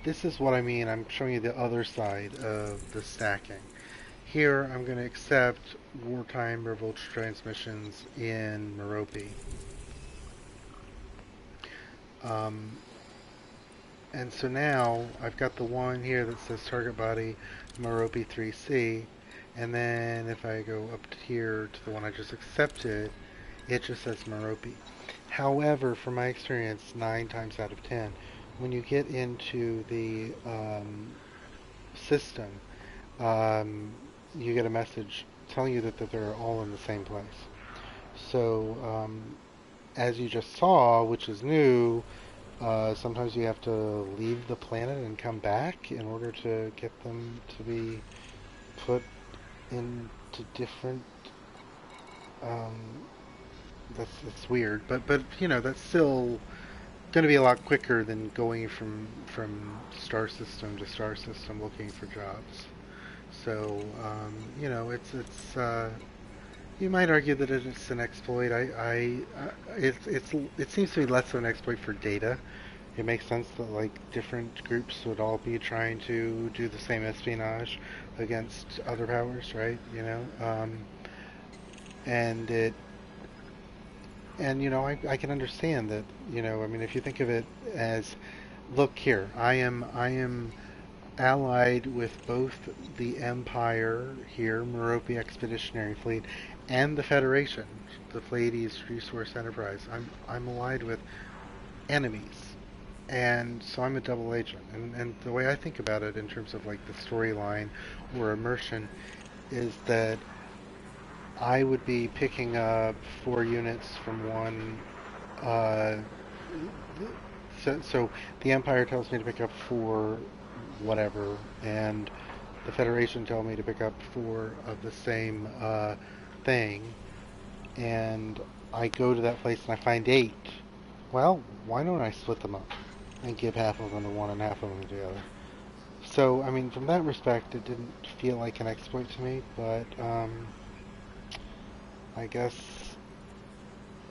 this is what I mean. I'm showing you the other side of the stacking. Here I'm going to accept wartime revolt transmissions in Merope. And so now I've got the one here that says target body Merope 3C, and then if I go up here to the one I just accepted, it just says Merope. However, from my experience, 9 times out of 10, when you get into the system, you get a message telling you that they're all in the same place. So, as you just saw, which is new, sometimes you have to leave the planet and come back in order to get them to be put into different that's weird, but you know that's still going to be a lot quicker than going from star system to star system looking for jobs. So you know it's you might argue that it's an exploit. It seems to be less of an exploit for data. It makes sense that like different groups would all be trying to do the same espionage against other powers, right? You know, and it and you know I can understand that. You know, I mean, if you think of it as, look here, I am allied with both the Empire here, Merope Expeditionary Fleet, and the Federation, the Pleiades Resource Enterprise. I'm allied with enemies, and so I'm a double agent. And the way I think about it in terms of like the storyline or immersion is that I would be picking up 4 units from one. Uh, so the Empire tells me to pick up 4 whatever, and the Federation tell me to pick up 4 of the same thing, and I go to that place and I find 8. Well, why don't I split them up and give half of them to one and half of them to the other? So, I mean, from that respect, it didn't feel like an exploit to me, but I guess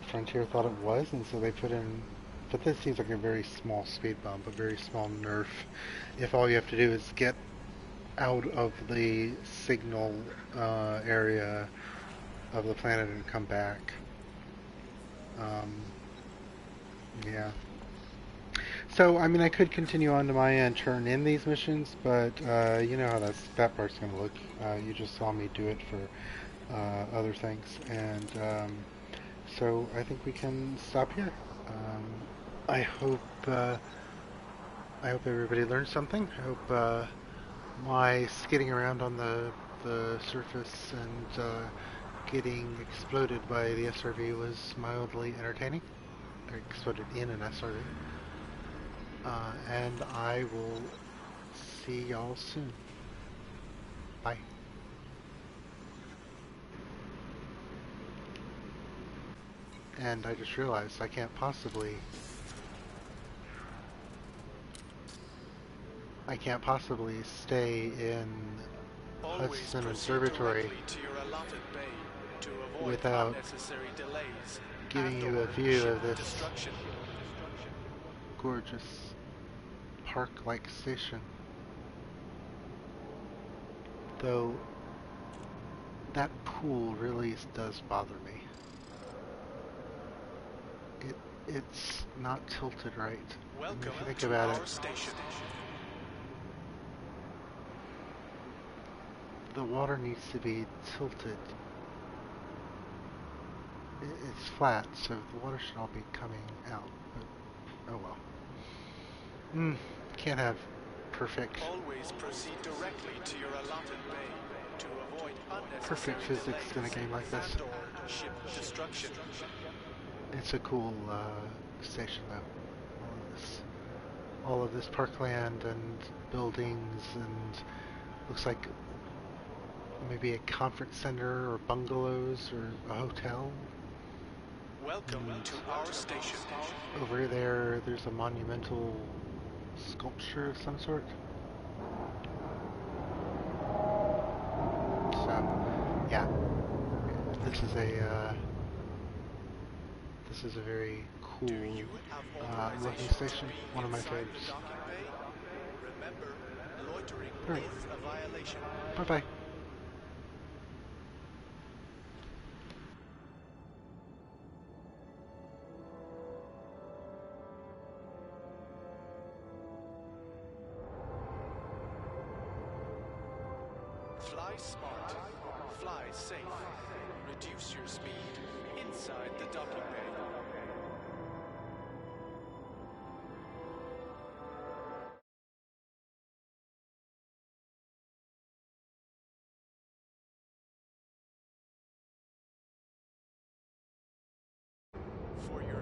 Frontier thought it was, and so they put in. But this seems like a very small speed bump, a very small nerf. If all you have to do is get out of the signal area of the planet and come back. Um, yeah. So, I mean, I could continue on to my end, turn in these missions, but you know how that part's going to look. You just saw me do it for other things, and so I think we can stop here. Um, I hope I hope everybody learned something. I hope my skidding around on the surface and getting exploded by the SRV was mildly entertaining. I exploded in an SRV. And I will see y'all soon. Bye. And I just realized I can't possibly stay in Hudson Observatory without giving you a view of this gorgeous park-like station. Though that pool really does bother me. It's not tilted right. I mean, if you think about it, the water needs to be tilted. It's flat, so the water should all be coming out. But oh well. Can't have perfect. Always proceed directly to your allotted bay to avoid Perfect physics in a game like this. Ship destruction. It's a cool station though. All of this parkland and buildings, and looks like maybe a conference center or bungalows or a hotel. Welcome to our station. Over there's a monumental sculpture of some sort. So, yeah, this is a very cool looking station. One of my favorites. Remember, loitering Right. is a violation. Bye bye. Fly smart. Fly safe. Reduce your speed inside the docking bay. For your